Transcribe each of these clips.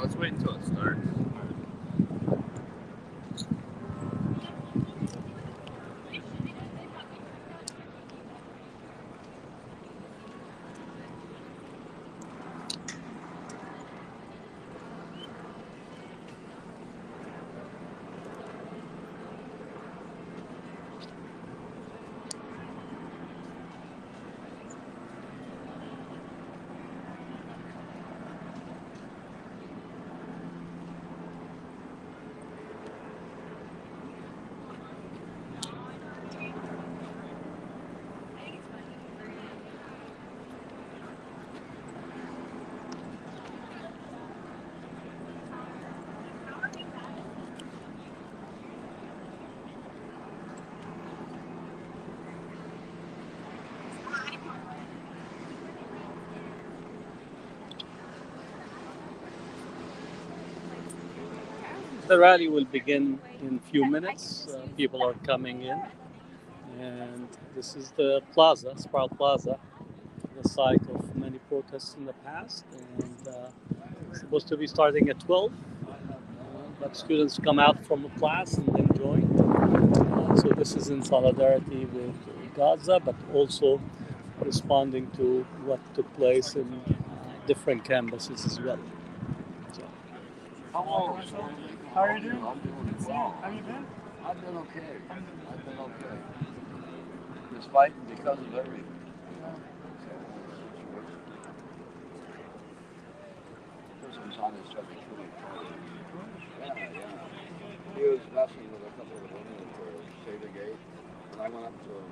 let's wait until it starts. The rally will begin in a few minutes. People are coming in, and this is the plaza, Sprout Plaza, the site of many protests in the past. And it's supposed to be starting at 12, but students come out from the class and then join. So this is in solidarity with Gaza, but also responding to what took place in different campuses as well. So, Hello. How are you doing? I'm doing well. How you been? I've been okay. I've been okay. Despite and because of everything. Person's on his subject really funny. Yeah. He was messing with a couple of women for Save the Gate, and I went up to him.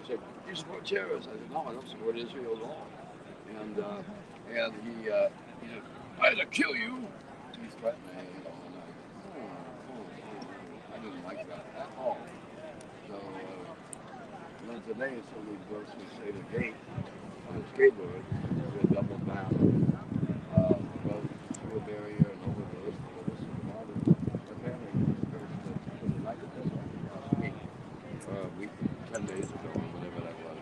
He said, "You support terrorists?" I said, "No, I don't support Israel at all." And he said, "I'm gonna kill you." He threatened me, and I didn't like that at all. So then today, so we go through Save the Gate on a skateboard, we doubled down, go through a barrier and over this, apparently this person that put a knife at us last week, 10 days ago, or whatever that was.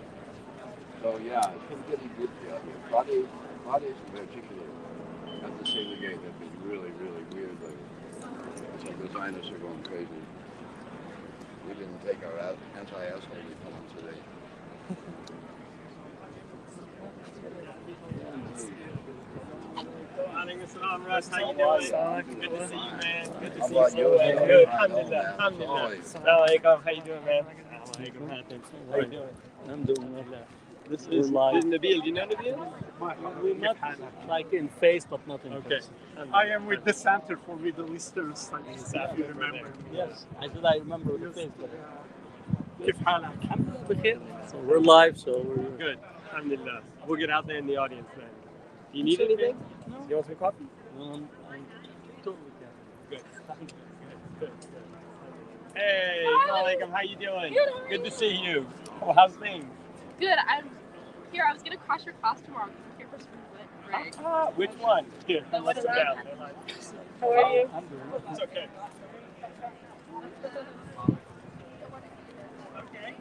So yeah, it's been getting good out here. Fridays in particular, at the Save the Gate, have been really, really weird lately. It's like the Zionists are going crazy. We didn't take our anti-asshole repellent today. Russ, how you doing? Good to see you, man. Good to see How about you. you? Good. I know, man. Alhamdulillah. Sorry. Assalamu How you doing, man? How you doing? I'm doing well. This We're is live. Nabil. Do you know Nabil? We met like in face, but not in Okay. person. I am with the Center for Middle Eastern Studies, if you remember. Yes, I remember the face. But كيف حالك؟ Alhamdulillah, بخير. So we're live, so we're Good. Alhamdulillah. We'll get out there in the audience then. Do you need anything? No. You want some coffee? I'm totally Good. Good. Hey, Assalamu how you doing? Good to see you. Oh, how's things? Good. I'm here. I was gonna crush your class tomorrow. I'm here for spring break. Which one? Here, The let's one sit around. down. How are you? I'm doing it. It's okay. Okay.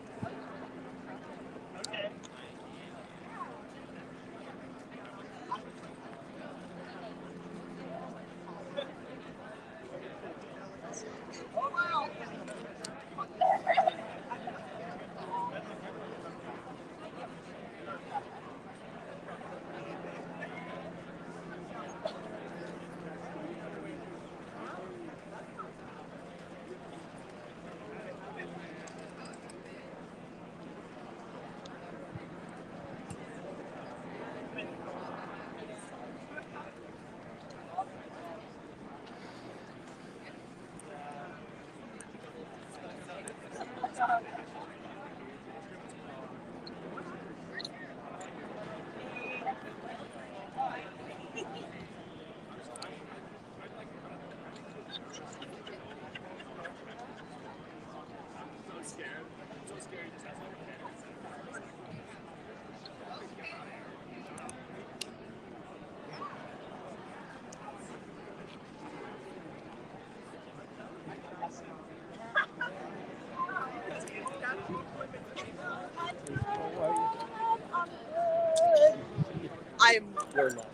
We're live.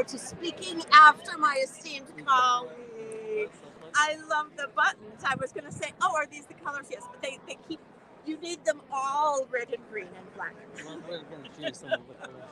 forward to speaking after my esteemed colleague. I love the buttons. I was going to say, oh, are these the colors? Yes, but they keep, you need them all red and green and black. Well, we're going to change some of the colors.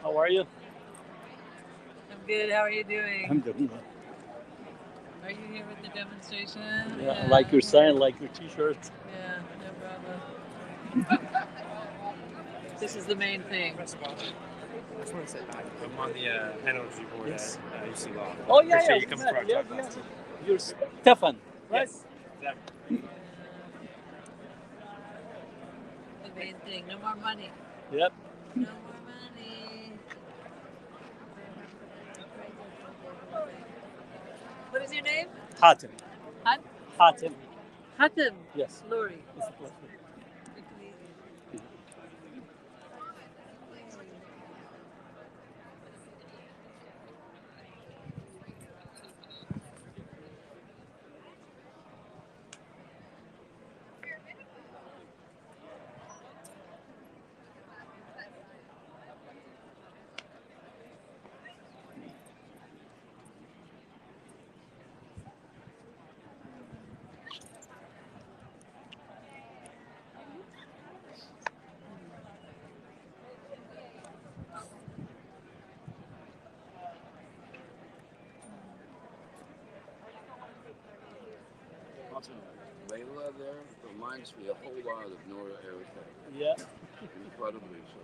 How are you? I'm good. How are you doing? I'm doing good. Are you here with the demonstration? Yeah, I like your sign, like your T-shirt. Yeah, no problem. This is the main thing. I just want to say hi. I'm on the energy board Yes. at UC Law. Oh yeah, Appreciate yeah. you coming for our yeah, talk yeah. last week. You're Stefan, right? Yes, exactly. The main thing. No more money. Yep. No more money. What is your name? Hatem. Han? Hatem. Hatem. Yes. Lori. It's a pleasure. Good to meet you. Also, Layla there reminds me a whole lot of Nora Erica. Yeah. Incredibly so.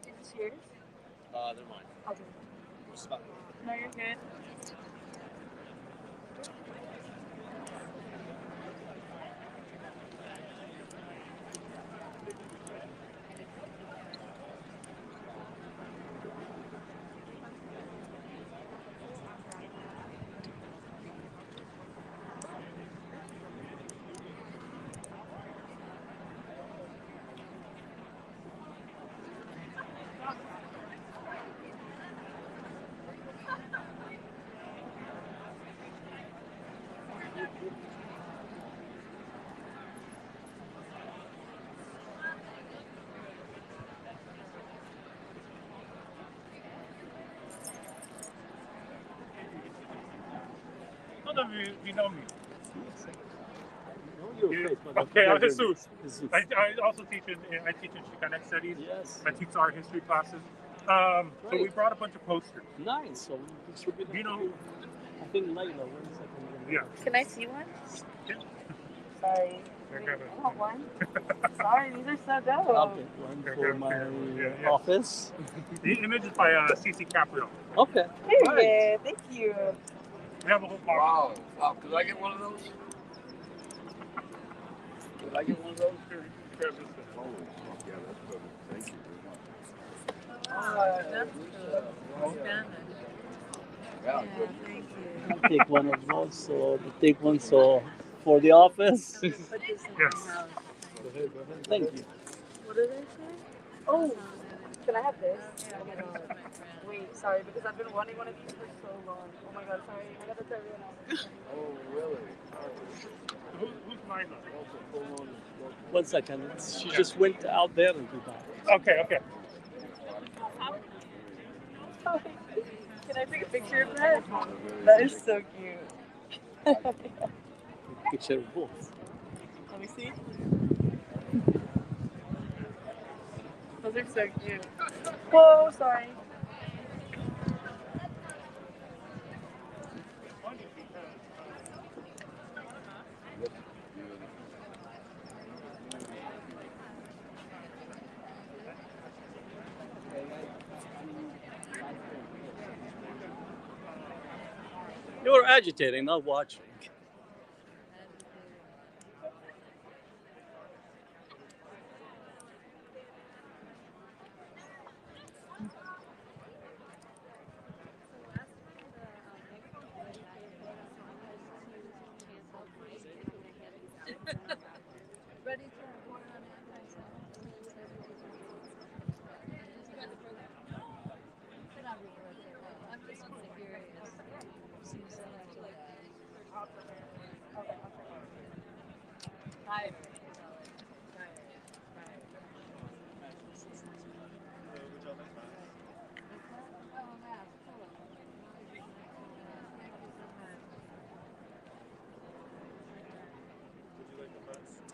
Is this yours? They're mine. Okay. Just about. No, you're good. I don't know if you know me. Know your face, but Okay, I'm Jesus. Jesus. I also teach in Chicanx studies. Yes. I teach art history classes. So we Great. brought a bunch of posters. Nice. So we distribute them. Do you know? I think Layla. 1 second. Yeah. Can I see one? Yeah. Sorry. They're kind I want one. Sorry, these are so dope. Okay. One for my Yeah. office. The image is by C.C. Caprio. Okay. Period. Right. Thank you. We have a whole box. Wow. Could I get one of those? Could I get one of those? Here, grab this thing. Holy fuck, yeah, that's perfect. Thank you very much. Oh, that's cool. Spanish. Yeah, Yeah, good. thank you. I'll take one of those. So take one. So for the office. Put this in Yes. my house. Go ahead. Go ahead. Thank you. What did I say? Oh, can I have this? Yeah, Oh my that's god. my friend. Wait, sorry, because I've been wanting one of these for so long. Oh my god, sorry. I gotta tell you now. Oh, really? Who's mine though? Also, hold on. 1 second. She just went out there and be back. Okay. Can I take a picture of that? That is so cute. Picture of both. Let me see. Those are so cute. Whoa, sorry. You were agitating, not watching. Ready to report on anti-Semitism? Not reporting. I'm just curious. Seems so much like tired.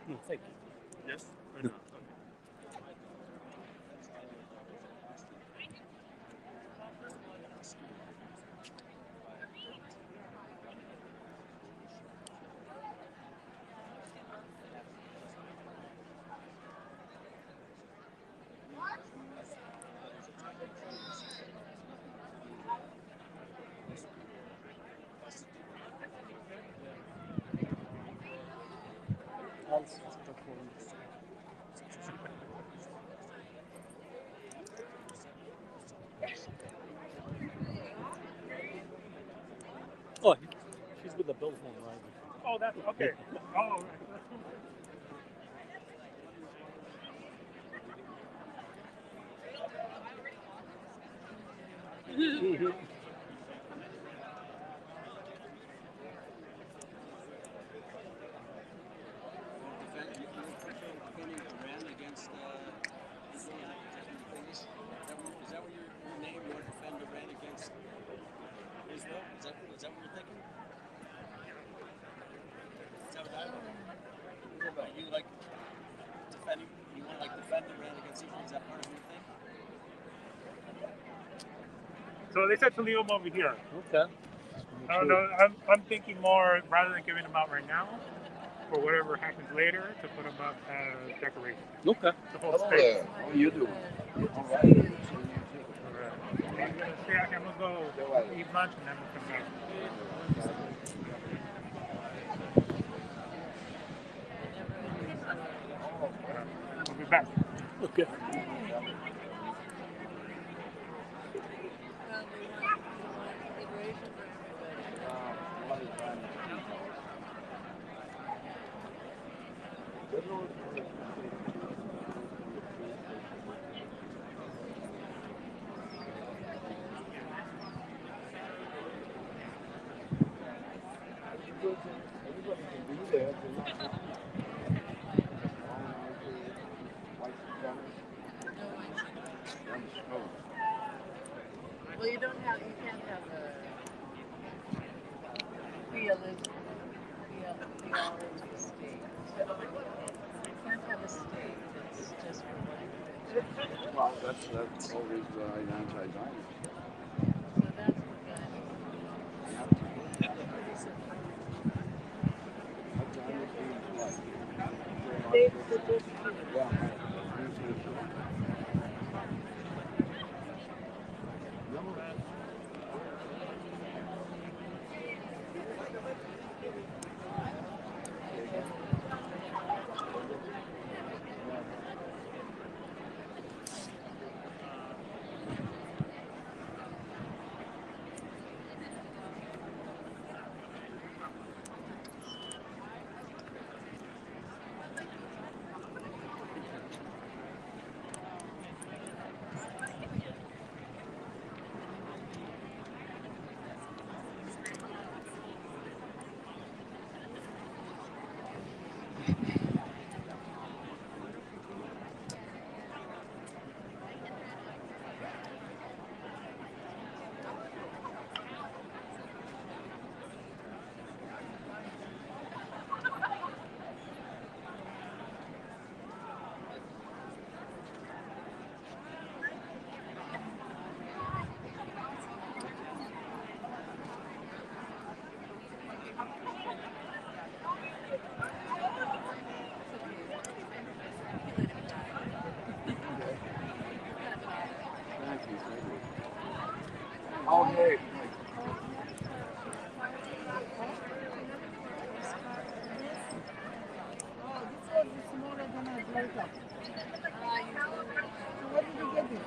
No, thank you. Yes or no? I'll perform. Oh, she's with the billphone, right? Oh, that's okay. Oh, right. Defending Iran against Israel. Is that what your name? You want to defend Iran against Israel? Is that what you're thinking? Is that what you like defending? You want to defend Iran against Israel? Is that part of your thing? So they said to leave them over here. Okay. I don't know. I'm thinking more, rather than giving them out right now, for whatever happens later, to put them up as decoration. Okay. The whole space. How you doing? All right. I'm gonna go eat lunch and then we'll come back. We'll be back. Okay. Liberation for everybody. Everybody can be there. Well, you can't have a theology state. You can't have a state that's just for one religion. Well, that's always anti-Zionist. So that's what that is. Pretty simple. States that just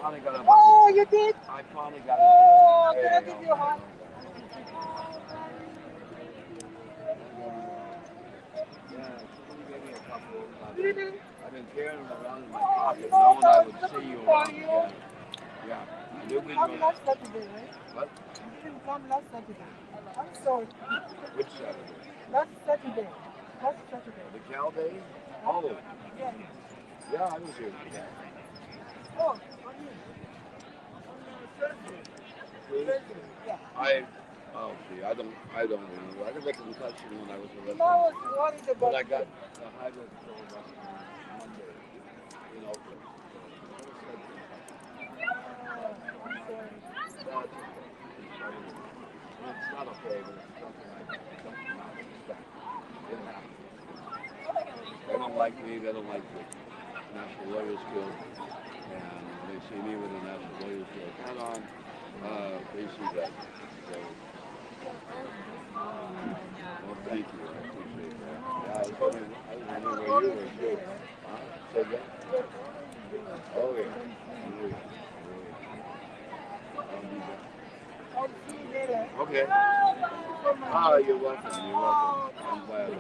Finally got a Oh, you did? I finally got Oh, it. can I give you a hug? Yeah, somebody gave me a couple. I've been carrying them around in my pocket, knowing I would see you around again. Yeah. I knew we'd Come run. last Saturday, right? What? You didn't come last Saturday. I'm sorry. Which Saturday? Last Saturday. Last Saturday. The Cal Day? Oh, Yeah. yeah, I was here. Oh, on you. Thursday. Thursday. Yeah. Oh, see, I don't remember. I got a concussion when I was arrested. I was worried about But I got the hybrid on Monday in Oakland. I'm sorry. It's not okay, but it's something not expect. It happens. They don't like me, they don't like the National Lawyers Guild, and they see me with the National Lawyers Guild hat on, they see that. So, well, thank you, I appreciate that. Yeah, I was wondering where you were too. Huh? Say that? Oh, yeah. Oh, yeah. I'll see you later. Okay. Ah, you're welcome. You're welcome. I'm glad.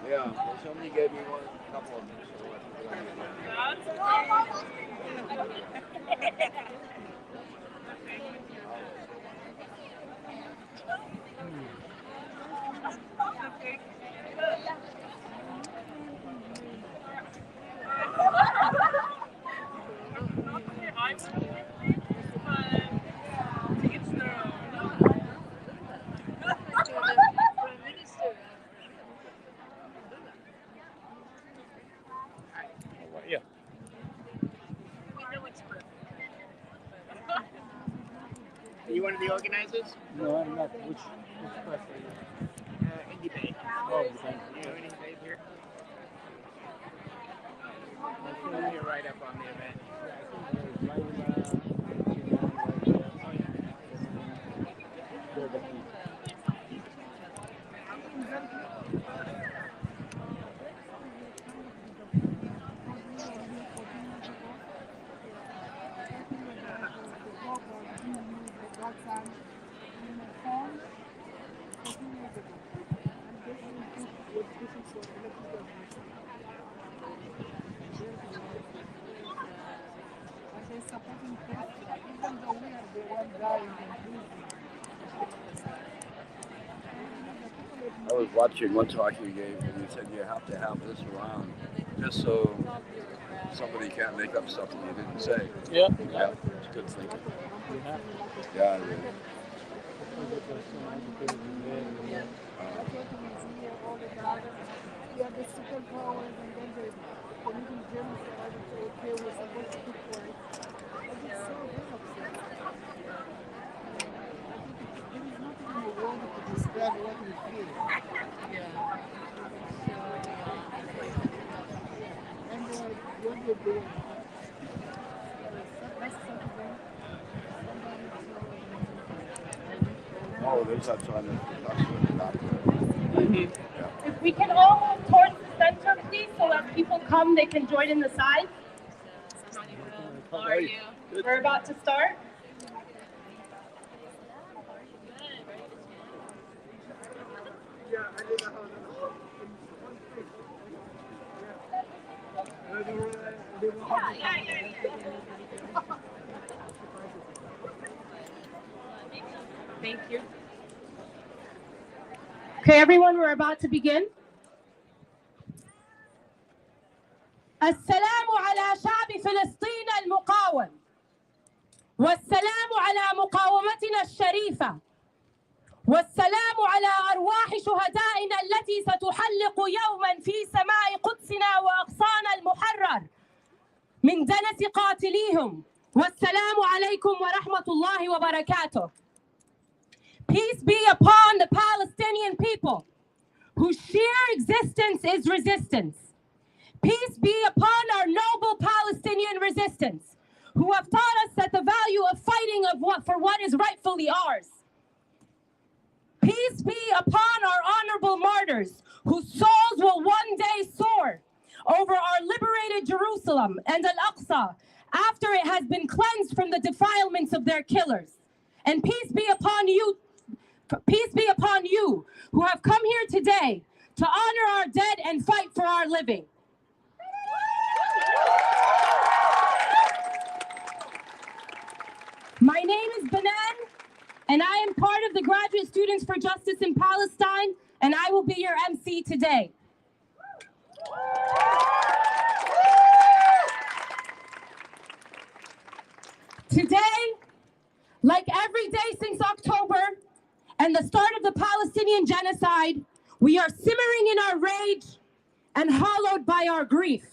Yeah. Well, somebody gave me a couple of them, so I took it on the Are you one of the organizers? No, I'm not. Which press are you? Indie Bay. Oh, okay. You know any guys here? You're right up on the event. I was watching one talk you gave, and you said you have to have this around just so somebody can't make up something you didn't say. Yeah. Yeah, it's good thinking. You have Yeah, it is. You have the superpowers and then the little German survivors say, okay, we're supposed to cook for it. I get so very upset. There is nothing in the world to describe what we feel. And what you're doing. That's something. Oh, there's that sign that's If we can all move towards the center, please, so that people come, they can join in the side. How are you? We're about to start. Thank you. Okay, everyone, we're about to begin. السلام على شعب فلسطين المقاوم والسلام على مقاومتنا الشريفة والسلام على أرواح شهدائنا التي ستحلق يوما في سماء قدسنا وأغصان المحرر من دنس قاتليهم والسلام عليكم ورحمة الله وبركاته. Peace be upon the Palestinian people whose sheer existence is resistance. Peace be upon our noble Palestinian resistance, who have taught us that the value of fighting for what is rightfully ours. Peace be upon our honorable martyrs, whose souls will one day soar over our liberated Jerusalem and Al-Aqsa after it has been cleansed from the defilements of their killers. And peace be upon you who have come here today to honor our dead and fight for our living. My name is Banan, and I am part of the Graduate Students for Justice in Palestine, and I will be your MC today. Today, like every day since October and the start of the Palestinian genocide, we are simmering in our rage and hollowed by our grief.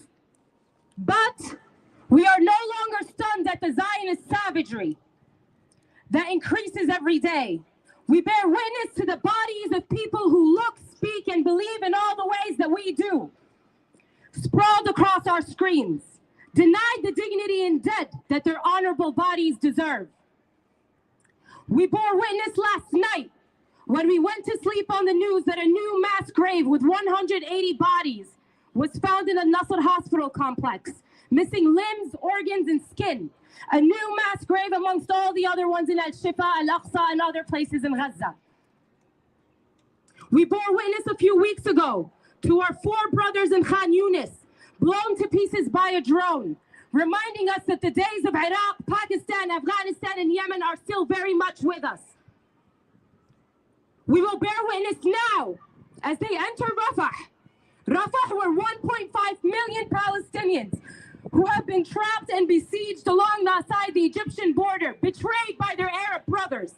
But we are no longer stunned at the Zionist savagery that increases every day. We bear witness to the bodies of people who look, speak, and believe in all the ways that we do, sprawled across our screens, denied the dignity and debt that their honorable bodies deserve. We bore witness last night when we went to sleep on the news that a new mass grave with 180 bodies was found in the Nasser hospital complex, missing limbs, organs, and skin. A new mass grave amongst all the other ones in Al-Shifa, Al-Aqsa, and other places in Gaza. We bore witness a few weeks ago to our 4 brothers in Khan Yunis, blown to pieces by a drone, reminding us that the days of Iraq, Pakistan, Afghanistan, and Yemen are still very much with us. We will bear witness now as they enter Rafah. Rafah, where 1.5 million Palestinians who have been trapped and besieged alongside the Egyptian border, betrayed by their Arab brothers.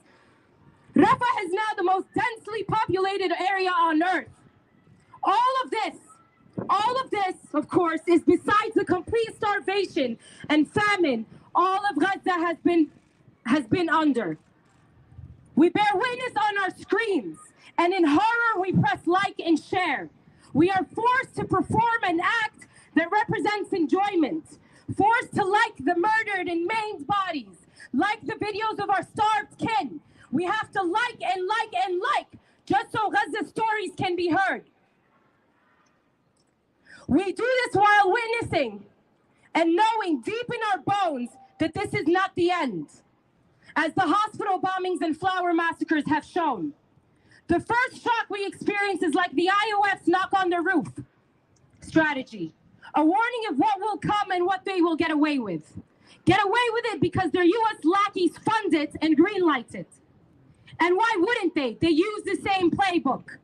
Rafah is now the most densely populated area on earth. All of this, of course, is besides the complete starvation and famine all of Gaza has been under. We bear witness on our screens, and in horror we press like and share. We are forced to perform an act that represents enjoyment, forced to like the murdered and maimed bodies, like the videos of our starved kin. We have to like and like and like, just so Gaza's stories can be heard. We do this while witnessing and knowing deep in our bones that this is not the end, as the hospital bombings and flower massacres have shown. The first shock we experience is like the IOF's knock on the roof strategy, a warning of what will come and what they will get away with. Get away with it because their US lackeys fund it and greenlight it. And why wouldn't they? They use the same playbook.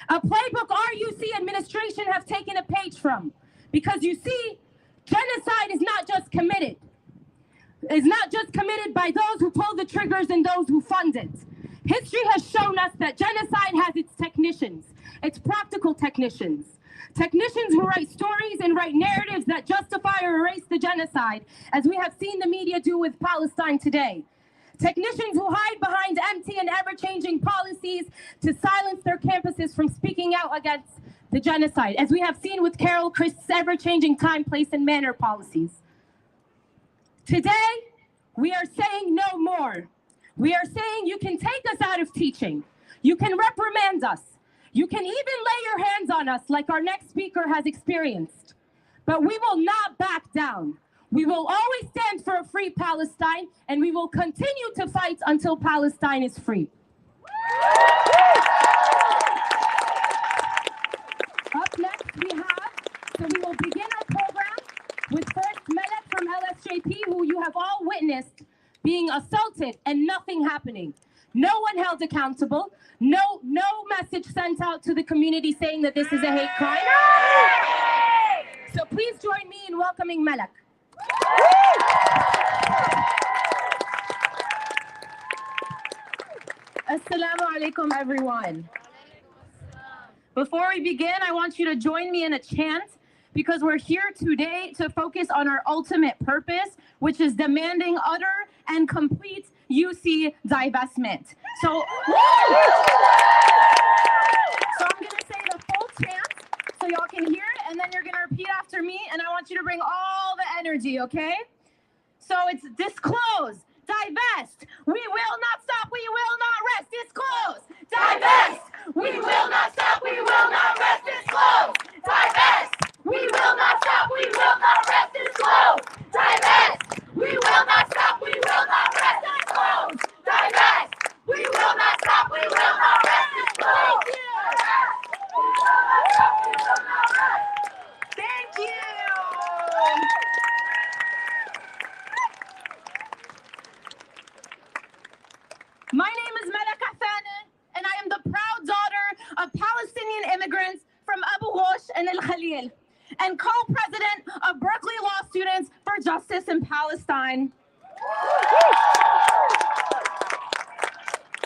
A playbook our UC administration have taken a page from. Because you see, genocide is not just committed. It's not just committed by those who pull the triggers and those who fund it. History has shown us that genocide has its technicians, its practical technicians. Technicians who write stories and write narratives that justify or erase the genocide, as we have seen the media do with Palestine today. Technicians who hide behind empty and ever-changing policies to silence their campuses from speaking out against the genocide, as we have seen with Carol Christ's ever-changing time, place, and manner policies. Today, we are saying no more. We are saying you can take us out of teaching. You can reprimand us. You can even lay your hands on us like our next speaker has experienced. But we will not back down. We will always stand for a free Palestine, and we will continue to fight until Palestine is free. Up next we will begin our program with first Melek from LSJP, who you have all witnessed being assaulted and nothing happening. No one held accountable. No message sent out to the community saying that this is a hate crime. So please join me in welcoming Melek. Assalamu alaikum, everyone. Before we begin, I want you to join me in a chant, because we're here today to focus on our ultimate purpose, which is demanding utter and complete UC divestment. So I'm going to say the full chant so y'all can hear it, and then you're going to repeat after me, and I want you to bring all the energy, okay? So it's disclose, divest, we will not stop, we will not rest, disclose, divest, we will not stop, we will not rest, disclose, divest, we will not stop. in Al Khalil and co-president of Berkeley Law Students for Justice in Palestine.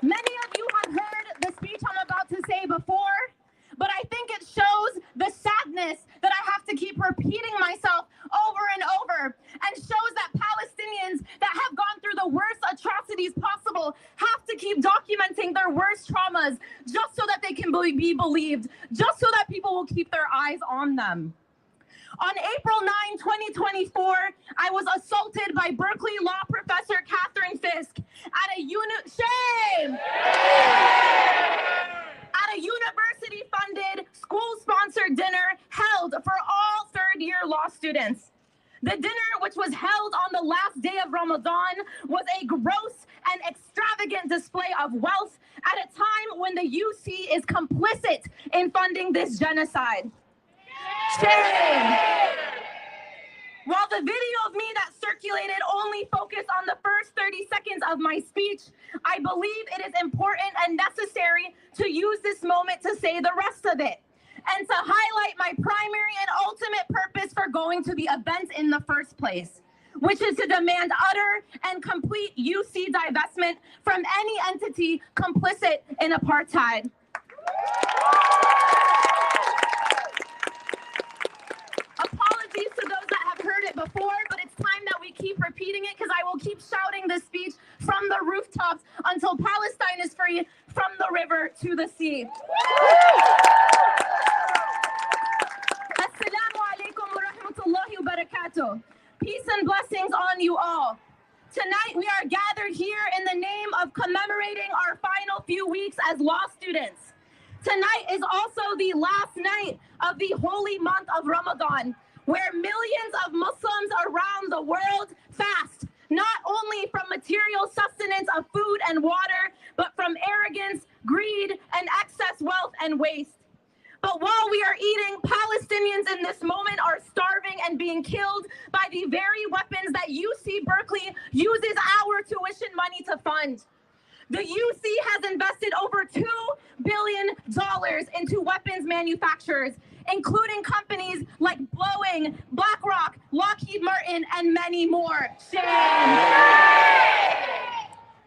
Many of you have heard the speech I'm about to say before, but I think it shows the sadness that I have to keep repeating myself over and over, and shows that Palestinians that have gone through the worst atrocities possible have to keep documenting their worst traumas just so that they can be believed, just so that people will keep their eyes on them. On April 9, 2024, I was assaulted by Berkeley law professor Catherine Fisk at a university-funded, school-sponsored dinner held for all third-year law students. The dinner, which was held on the last day of Ramadan, was a gross and extravagant display of wealth at a time when the UC is complicit in funding this genocide. Shame! While the video of me that circulated only focused on the first 30 seconds of my speech, I believe it is important and necessary to use this moment to say the rest of it, and to highlight my primary and ultimate purpose for going to the event in the first place, which is to demand utter and complete UC divestment from any entity complicit in apartheid. Apologies to those that have heard it before, but it's time that we keep repeating it, because I will keep shouting this speech from the rooftops until Palestine is free, from the river to the sea. Assalamu alaikum wa rahmatullahi wa barakatuh. Peace and blessings on you all. Tonight we are gathered here in the name of commemorating our final few weeks as law students. Tonight is also the last night of the holy month of Ramadan, where millions of Muslims around the world fast, not only from material sustenance of food and water, but from arrogance, greed, and excess wealth and waste. But while we are eating, Palestinians in this moment are starving and being killed by the very weapons that UC Berkeley uses our tuition money to fund. The UC has invested over $2 billion into weapons manufacturers, including companies like Boeing, BlackRock, Lockheed Martin, and many more. Shame!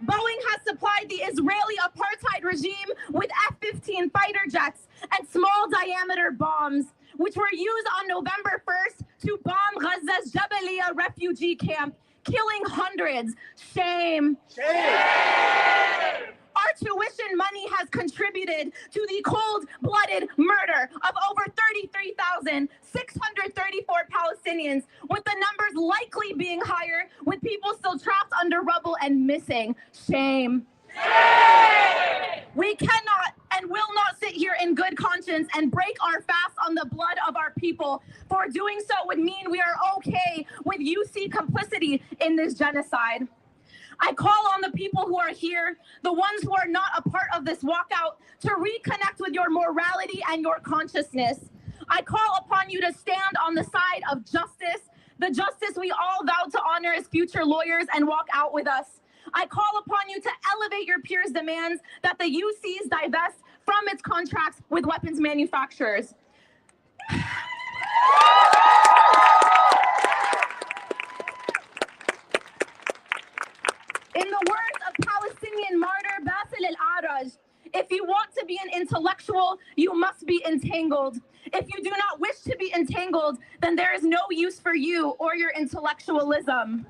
Boeing has supplied the Israeli apartheid regime with F-15 fighter jets and small diameter bombs, which were used on November 1st to bomb Gaza's Jabalia refugee camp, killing hundreds. Shame. Shame. Our tuition money has contributed to the cold-blooded murder of over 33,634 Palestinians, with the numbers likely being higher, with people still trapped under rubble and missing. Shame. Shame. We cannot and will not sit here in good conscience and break our fast on the blood of our people. For doing so would mean we are okay with UC complicity in this genocide. I call on the people who are here, the ones who are not a part of this walkout, to reconnect with your morality and your consciousness. I call upon you to stand on the side of justice, the justice we all vowed to honor as future lawyers, and walk out with us. I call upon you to elevate your peers' demands that the UCs divest from its contracts with weapons manufacturers. In the words of Palestinian martyr Basil al-Araj, if you want to be an intellectual, you must be entangled. If you do not wish to be entangled, then there is no use for you or your intellectualism.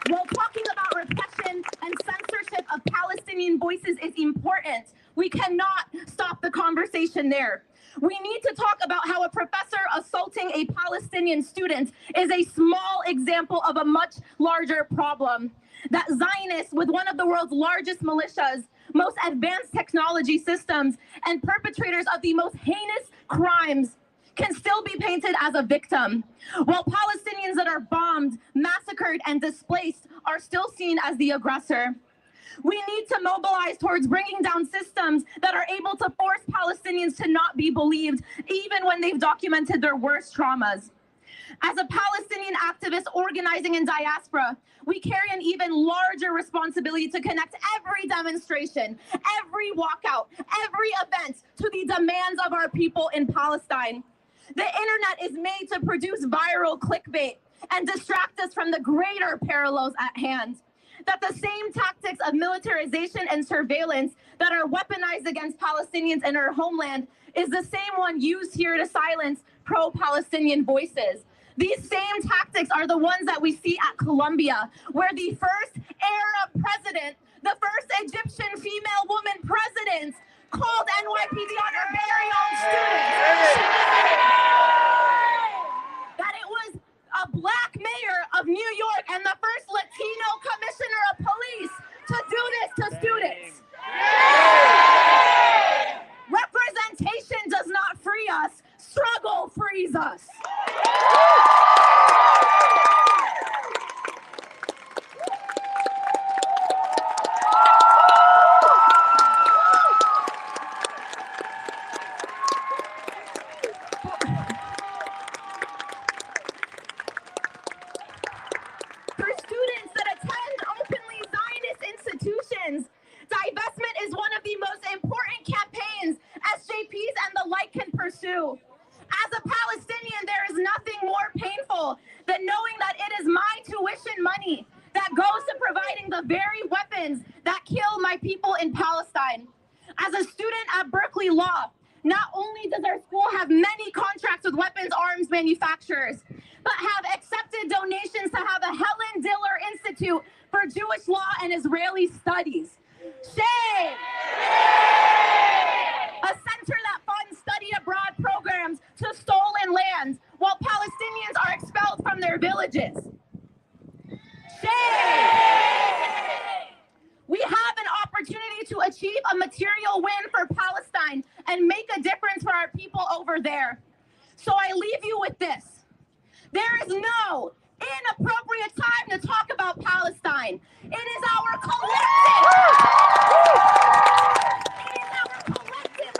While talking about repression and censorship of Palestinian voices is important, we cannot stop the conversation there. We need to talk about how a professor assaulting a Palestinian student is a small example of a much larger problem. That Zionists, with one of the world's largest militias, most advanced technology systems, and perpetrators of the most heinous crimes, can still be painted as a victim, while Palestinians that are bombed, massacred, and displaced are still seen as the aggressor. We need to mobilize towards bringing down systems that are able to force Palestinians to not be believed, even when they've documented their worst traumas. As a Palestinian activist organizing in diaspora, we carry an even larger responsibility to connect every demonstration, every walkout, every event to the demands of our people in Palestine. The internet is made to produce viral clickbait and distract us from the greater parallels at hand. That the same tactics of militarization and surveillance that are weaponized against Palestinians in our homeland is the same one used here to silence pro-Palestinian voices. These same tactics are the ones that we see at Colombia, where the first Arab president, the first Egyptian female woman president, called NYPD on her very own students. That it was a black mayor of New York and the first Latino commissioner of police to do this to students. Representation does not free us, struggle frees us. For students that attend openly Zionist institutions, divestment is one of the most important campaigns SJPs and the like can pursue. As a Palestinian, there is nothing more painful than knowing that it is my tuition money that goes to providing the very weapons that kill my people in Palestine. As a student at Berkeley Law, not only does our school have many contracts with weapons arms manufacturers, but have accepted donations to have a Helen Diller Institute for Jewish Law and Israeli Studies. Shame! A center that funds study abroad programs to stolen lands while Palestinians are expelled from their villages. Shame! We have an opportunity to achieve a material win for Palestine and make a difference for our people over there. So I leave you with this. There is no inappropriate time to talk about Palestine. It is our collective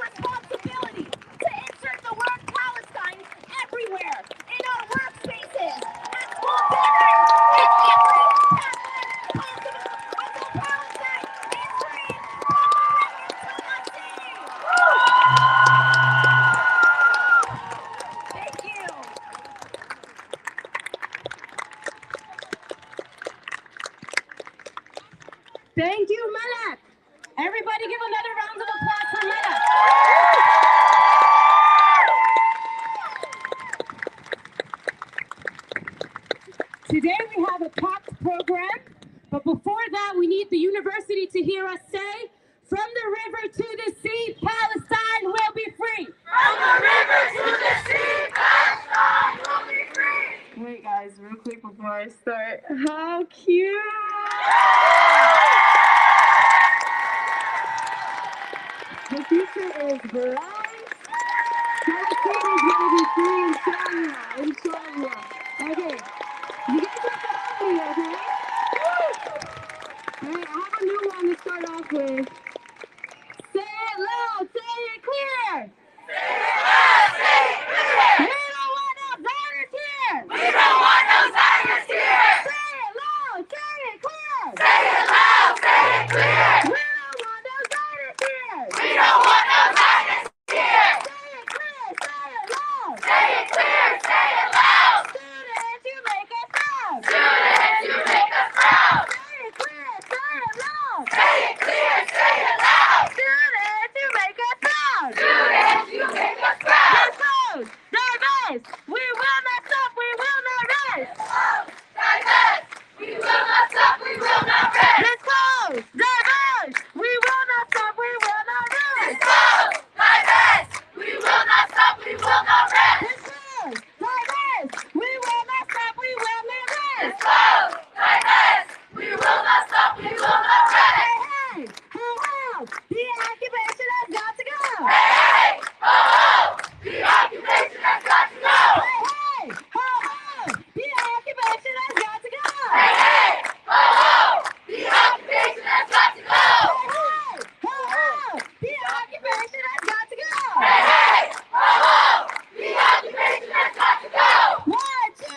responsibility to insert the word Palestine everywhere, in our workspaces, at school dinners, in every aspect possible until Palestine is free from Thank you. Thank you, Malak. Everybody give another round of applause for Malak. Today we have a packed program, but before that we need the university to hear us say, from the river to the sea, Palestine will be free. From the river to the sea, Palestine will be free. Wait guys, real quick before I start. How cute! The future is bright. Palestine is going to be free, inshallah. Okay, you guys have to help me, okay? All right, I have a new one to start off with. Say it loud, say it clear. Say it loud, say it clear. We don't want no Zionists here. We don't want no Zionists here. Say it loud, say it clear. Say it loud, say it clear. We don't want no Zionists here. We don't want no Zionists here. Say it clear, say it loud. Say it clear, say it loud. Students, you make us proud. Students, you make us proud. Say it clear, say it loud. Say it clear, say it loud. Students, you make us proud. Students, you make us proud. This goes, divest. We will not stop, we will not rest. Divest. We will not stop, we will not rest. This goes, divest. We will not stop, we will not rest. This goes, divest. We will not stop, we will not rest. This goes, divest. We will not stop, we will not rest. This goes, divest. We will not stop, we will not rest. Hey, hey, ho, ho, the occupation has got to go. Hey, hey, ho, ho, the occupation has got to go. Hey, hey, ho, ho, the occupation has got to go. Hey, hey, ho, ho, the occupation has got to go. Hey, hey, ho, ho, the occupation has got to go. Hey, hey, ho, ho, the occupation has got to go. 1, 2,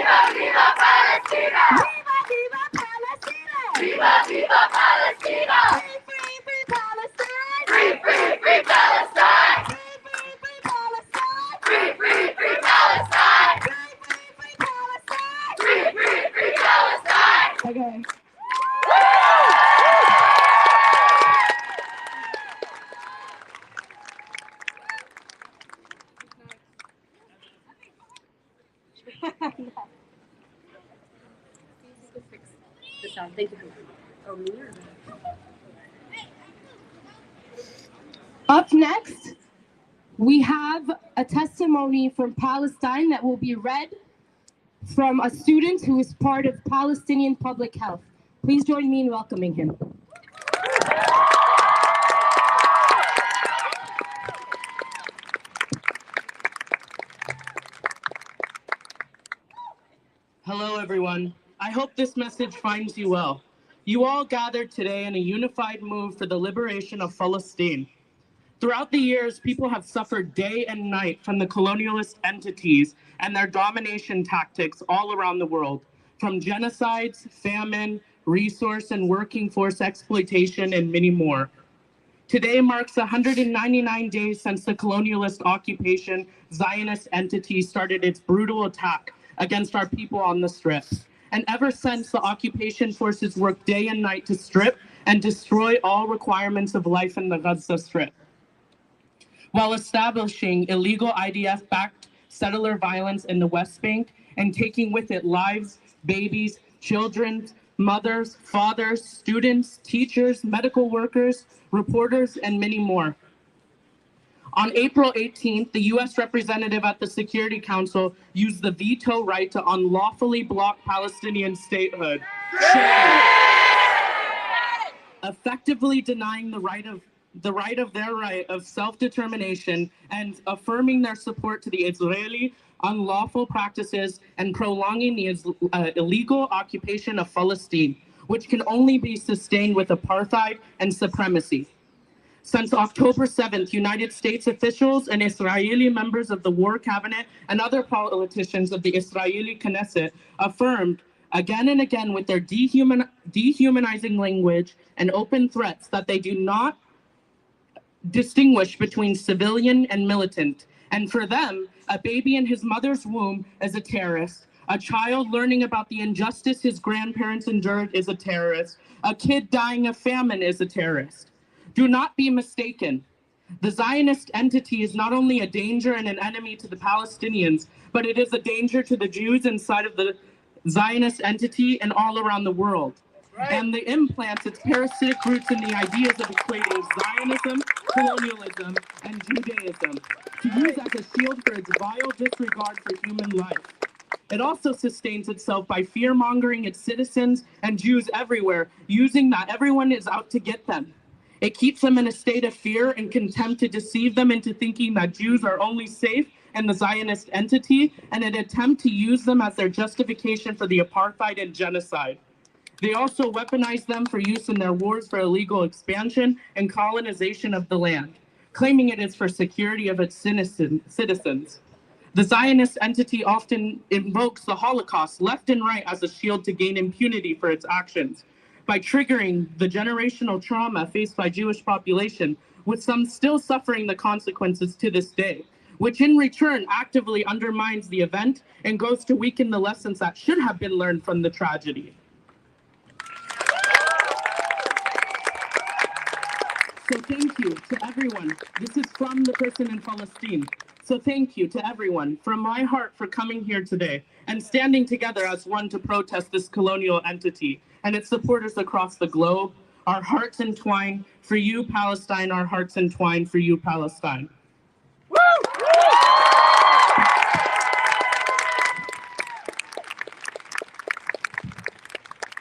viva Palestina! Viva, viva Palestina! Viva, viva Palestina! Free, free, free Palestine! Free, free, free Palestine! Free, free, free Palestine! Free, free, free Palestine! Free, free, free Palestine! Free, free, free Palestine! Okay. Thank you. Up next, we have a testimony from Palestine that will be read from a student who is part of Palestinian Public Health. Please join me in welcoming him. Hello, everyone. I hope this message finds you well. You all gathered today in a unified move for the liberation of Palestine. Throughout the years, people have suffered day and night from the colonialist entities and their domination tactics all around the world, from genocides, famine, resource and working force exploitation, and many more. Today marks 199 days since the colonialist occupation Zionist entity started its brutal attack against our people on the Strip. And ever since, the occupation forces worked day and night to strip and destroy all requirements of life in the Gaza Strip, while establishing illegal IDF-backed settler violence in the West Bank and taking with it lives, babies, children, mothers, fathers, students, teachers, medical workers, reporters, and many more. On April 18th, the U.S. representative at the Security Council used the veto right to unlawfully block Palestinian statehood, effectively denying the right of self-determination and affirming their support to the Israeli unlawful practices and prolonging the illegal occupation of Palestine, which can only be sustained with apartheid and supremacy. Since October 7th, United States officials and Israeli members of the War Cabinet and other politicians of the Israeli Knesset affirmed again and again with their dehumanizing language and open threats that they do not distinguish between civilian and militant. And for them, a baby in his mother's womb is a terrorist. A child learning about the injustice his grandparents endured is a terrorist. A kid dying of famine is a terrorist. Do not be mistaken. The Zionist entity is not only a danger and an enemy to the Palestinians, but it is a danger to the Jews inside of the Zionist entity and all around the world. Right. And it implants its parasitic roots in the ideas of equating Zionism, colonialism, and Judaism to use as a shield for its vile disregard for human life. It also sustains itself by fear-mongering its citizens and Jews everywhere, using that everyone is out to get them. It keeps them in a state of fear and contempt to deceive them into thinking that Jews are only safe in the Zionist entity, and an attempt to use them as their justification for the apartheid and genocide. They also weaponize them for use in their wars for illegal expansion and colonization of the land, claiming it is for security of its citizens. The Zionist entity often invokes the Holocaust left and right as a shield to gain impunity for its actions, by triggering the generational trauma faced by Jewish population, with some still suffering the consequences to this day, which in return actively undermines the event and goes to weaken the lessons that should have been learned from the tragedy. So thank you to everyone. This is from the person in Palestine. So thank you to everyone from my heart for coming here today and standing together as one to protest this colonial entity and its supporters across the globe. Our hearts entwine for you, Palestine. Our hearts entwine for you, Palestine. Woo!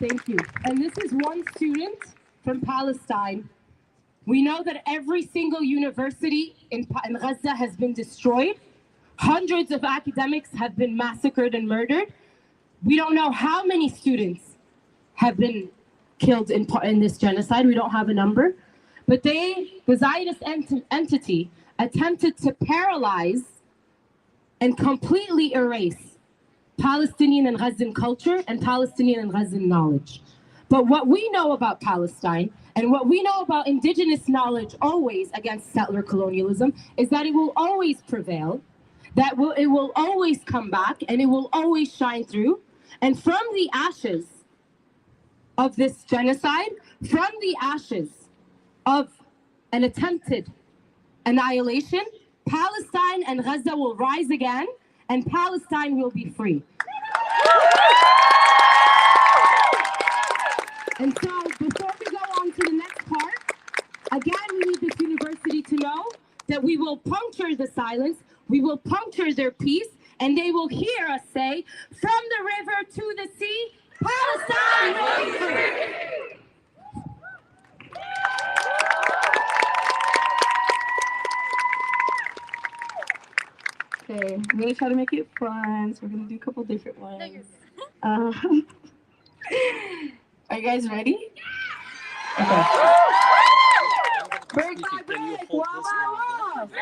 Thank you. And this is one student from Palestine. We know that every single university in Gaza has been destroyed. Hundreds of academics have been massacred and murdered. We don't know how many students have been killed in this genocide. We don't have a number. But the Zionist entity, attempted to paralyze and completely erase Palestinian and Gazan culture, and Palestinian and Gazan knowledge. But what we know about Palestine and what we know about indigenous knowledge always against settler colonialism is that it will always prevail, that it will always come back, and it will always shine through. And from the ashes of this genocide, from the ashes of an attempted annihilation, Palestine and Gaza will rise again, and Palestine will be free. And so, before we go on to the next part, again, we need this university to know that we will puncture the silence, we will puncture their peace, and they will hear us say, from the river to the sea, Palestine will be free. Okay, I'm gonna try to make it fun, so we're gonna do a couple different ones. Are you guys ready? Okay. Break by break, wall by wall. The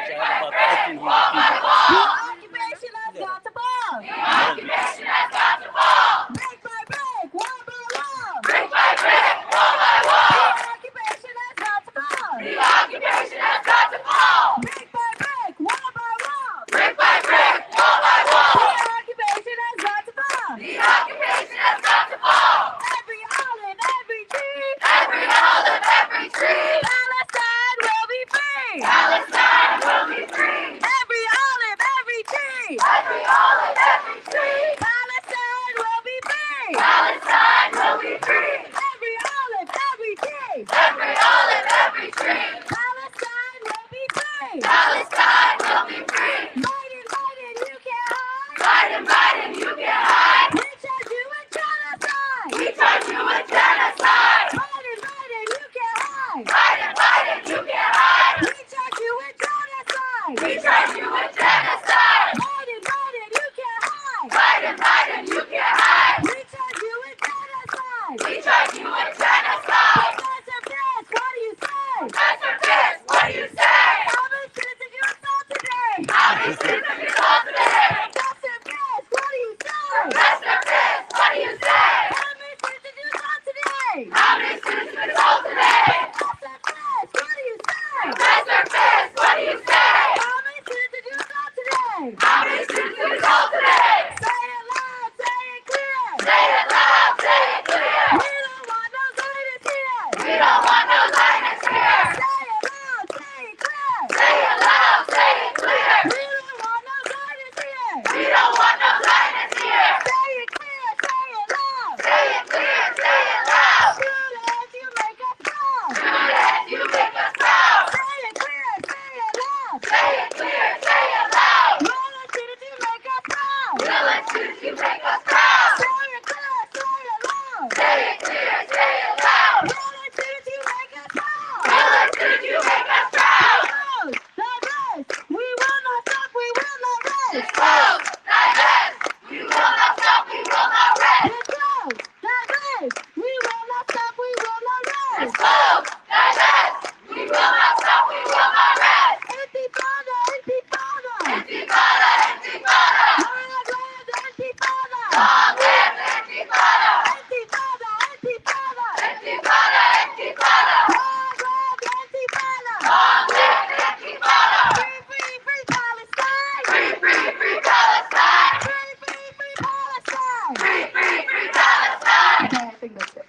occupation has got to fall. The occupation has got to fall. Break by break, wall by wall. Break by break, wall by wall. The occupation has got to fall. The occupation has got to fall. Break by break, wall by wall. Break by break, wall by wall. The occupation has got to fall. The occupation has got to fall. Every olive, every tree. Every olive, every tree. Palestine will be free. Palestine will be free. Every olive, every tree. Every olive, every tree. Palestine will be free. Palestine will be free. Every olive, every tree. Every olive, every tree. Palestine will be free. Palestine will be free. Biden, Biden, you can't hide. Biden, Biden, you can't hide. We charge you with genocide. We charge you with genocide. Biden, Biden, you can't hide. Biden, Biden, you can't hide. We charge you with genocide. We charge you with genocide. Biden, Biden, you can't hide. Biden, Biden, you can't hide. We charge you with genocide. We charge you with genocide. Professor Fisk, what do you say? Professor Fisk, what do you say? How many students have you assaulted today? How many students have you assaulted today? Professor Fisk, what do you say? Professor Fisk, what do you say? How many students have you assaulted today? How many students have you assaulted today? Professor Fisk, what do you say? Professor Fisk, what do you say? How many students have you assaulted today? How many students have you assaulted today? Say it loud, say it clear. Say it loud, say it clear. We don't want no Zionists here. We don't want no Zionists here. Say it loud, say it clear. Say it loud, say it clear. We don't want no Zionists here. We don't want no Zionists here. Say it clear, say it loud. Say it clear, say it loud. Students, you make us proud. Students, you make us proud. Say it clear, say it loud. Say it clear, say it loud. Willing students, you make us proud. Willing students, you make us proud. Say it clear, say it loud. Say it clear, say it loud. Willing students, you make us proud. Willing students, you make us proud. Divest, we will not stop, we will not rest. Close, divest, we will not stop, we will not rest. Close, divest, we will not stop, we will not rest. Close, divest, we will not stop, we will not rest. Intifada, intifada. Intifada, intifada. Long live intifada. Long live intifada. Intifada, intifada. Intifada, intifada. Long live intifada. Long live intifada. Free, free, free Palestine. Free, free, free Palestine. Free, free, free Palestine. Free, free, free Palestine. Okay, I think that's it.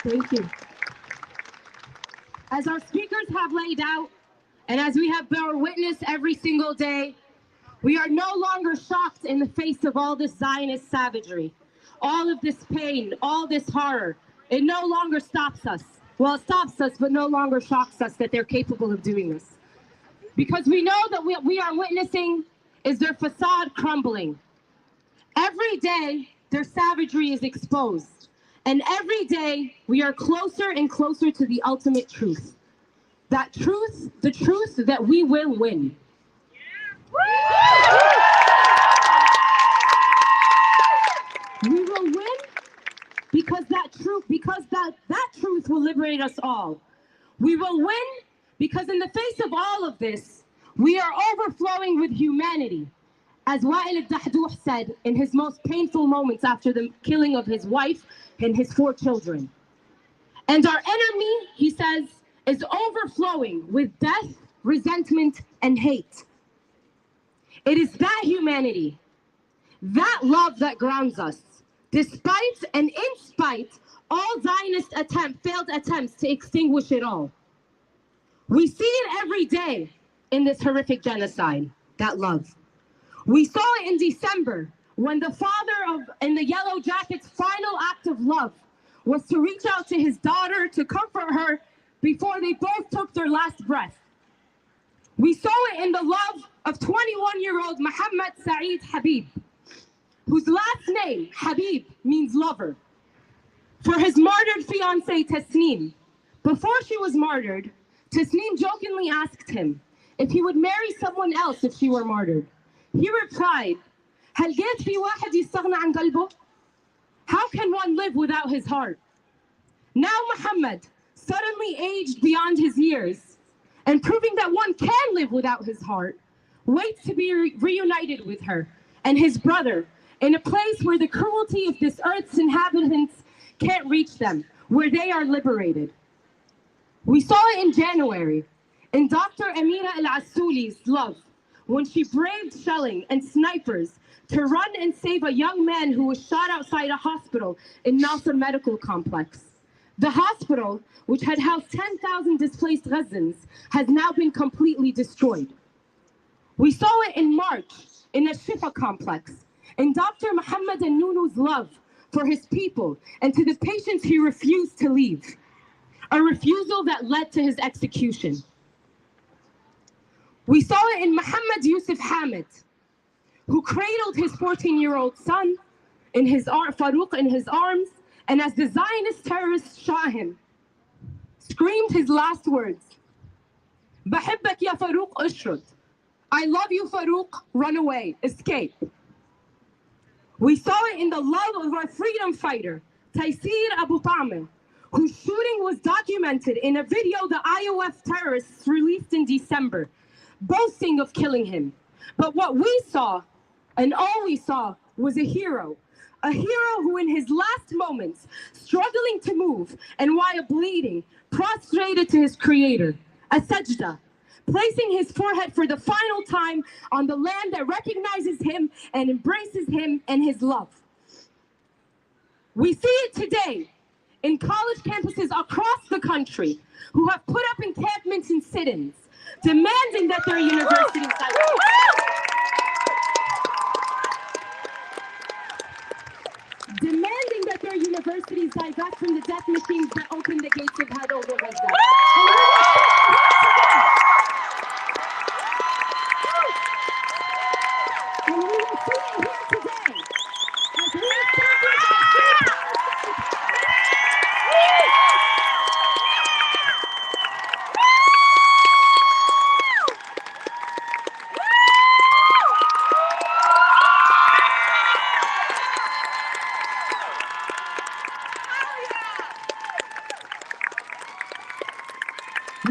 Thank you. As our speakers have laid out, and as we have borne witness every single day, we are no longer shocked in the face of all this Zionist savagery, all of this pain, all this horror. It no longer stops us. Well, it stops us, but no longer shocks us that they're capable of doing this. Because we know that what we are witnessing is their facade crumbling. Every day, their savagery is exposed. And every day, we are closer and closer to the ultimate truth. That truth, the truth that we will win. We will win because that truth will liberate us all. We will win because in the face of all of this, We are overflowing with humanity, as Wa'il al-Dahdouh said in his most painful moments after the killing of his wife and his 4 children. And our enemy, he says, is overflowing with death, resentment, and hate. It is that humanity, that love that grounds us, despite and in spite all Zionist failed attempts to extinguish it all. We see it every day in this horrific genocide, that love. We saw it in December when the father in the Yellow Jacket's final act of love was to reach out to his daughter to comfort her before they both took their last breath. We saw it in the love of 21-year-old Muhammad Saeed Habib, whose last name, Habib, means lover, for his martyred fiancée Tasneem. Before she was martyred, Tasneem jokingly asked him if he would marry someone else if she were martyred. He replied, هل جيت في واحد يستغنى عن قلبه? How can one live without his heart? Now Muhammad, suddenly aged beyond his years, and proving that one can live without his heart, waits to be reunited with her and his brother in a place where the cruelty of this earth's inhabitants can't reach them, where they are liberated. We saw it in January, in Dr. Amira Al-Assouli's love, when she braved shelling and snipers to run and save a young man who was shot outside a hospital in Nasser Medical Complex. The hospital, which had housed 10,000 displaced Gazans, has now been completely destroyed. We saw it in March in a Shifa complex, in Dr. Muhammad Al-Nunu's love for his people and to the patients he refused to leave, a refusal that led to his execution. We saw it in Muhammad Yusuf Hamid, who cradled his 14-year-old son, Farouk, in his arms, and as the Zionist terrorists shot him, screamed his last words, بحبك يا فاروق اشرد. I love you, Farouk, run away, escape. We saw it in the love of our freedom fighter, Taysir Abu Tameh, whose shooting was documented in a video the IOF terrorists released in December, boasting of killing him. But what we saw, and all we saw, was a hero who in his last moments, struggling to move and while bleeding, prostrated to his creator, a sajda, placing his forehead for the final time on the land that recognizes him and embraces him and his love. We see it today in college campuses across the country who have put up encampments and sit-ins, demanding that their universities divest from the death machines that opened the gates of hell over Gaza. And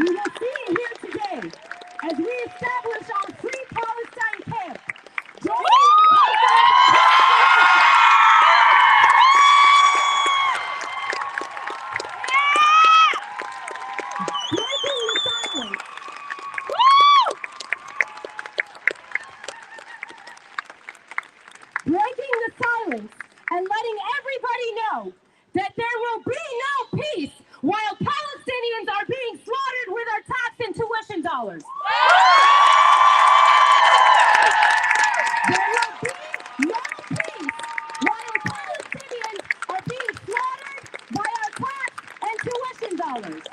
we will see it here today as we establish our free Palestine camp. Breaking the silence and letting everybody know that there will be no peace while Palestinians are being slaughtered with our tax and tuition dollars. There will be no peace while Palestinians are being slaughtered by our tax and tuition dollars.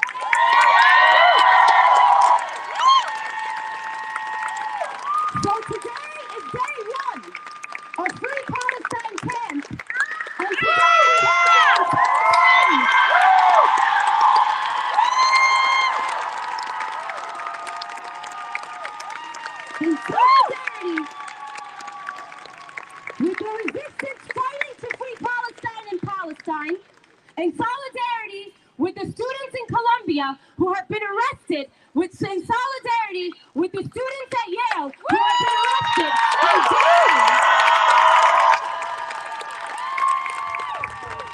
So today is day one of Free Palestine Camp, and today we have in solidarity with the resistance fighting to free Palestine and Palestine, in solidarity with the students in Colombia who have been arrested in solidarity with the students at Yale who have been arrested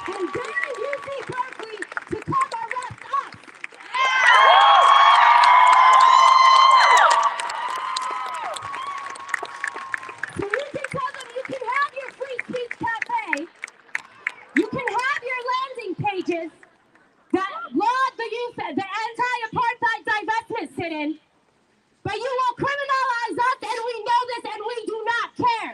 and daring UC Berkeley to come arrest us. So you can tell them you can have your free speech cafe, you can have your landing pages that laud the anti-apartheid divestment sit-in, but you will criminalize us, and we know this, and we do not care.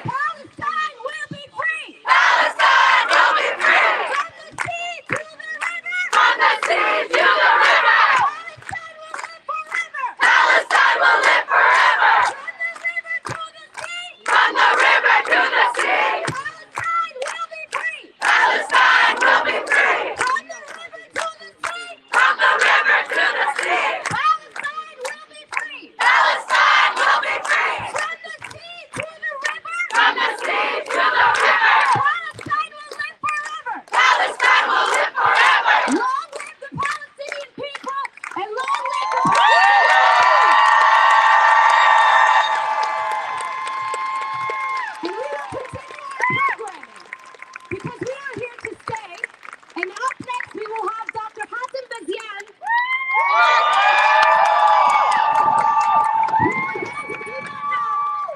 Palestine will be free. Palestine will be free. From the sea to the river. From the sea to the river. Palestine will live forever. From the river to the sea. Palestine will be free. Palestine will be free. From the river to the sea. From the river to the sea. Palestine will be free. Palestine will be free. From the sea to the river. From the sea to the river. Palestine will live forever. Palestine will live forever. Long live the Palestinian people and long live the And we will continue our programming because we are here to stay. And up next, we will have Dr. Hassan Bazian,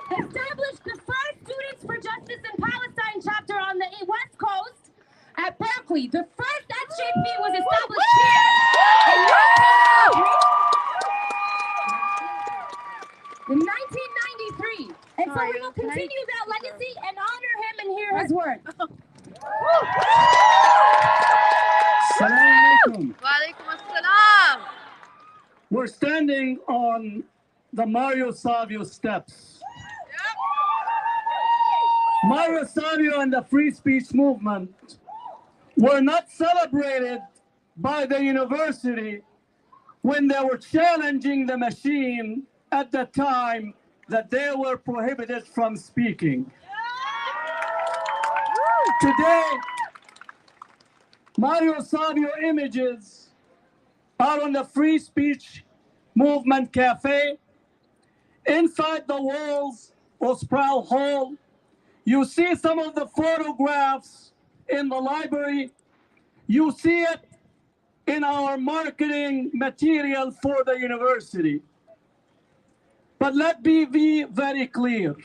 who established the first Students for Justice in Palestine chapter on the West Coast at Berkeley. The first SJP was established here in 1993. And so we will continue that legacy and honor him and hear his words. Assalamu alaikum. We're standing on the Mario Savio steps. Mario Savio and the free speech movement were not celebrated by the university when they were challenging the machine at the time that they were prohibited from speaking. Today, Mario Savio images are on the Free Speech Movement Cafe. Inside the walls of Sproul Hall, you see some of the photographs in the library. You see it in our marketing material for the university. But let me be very clear.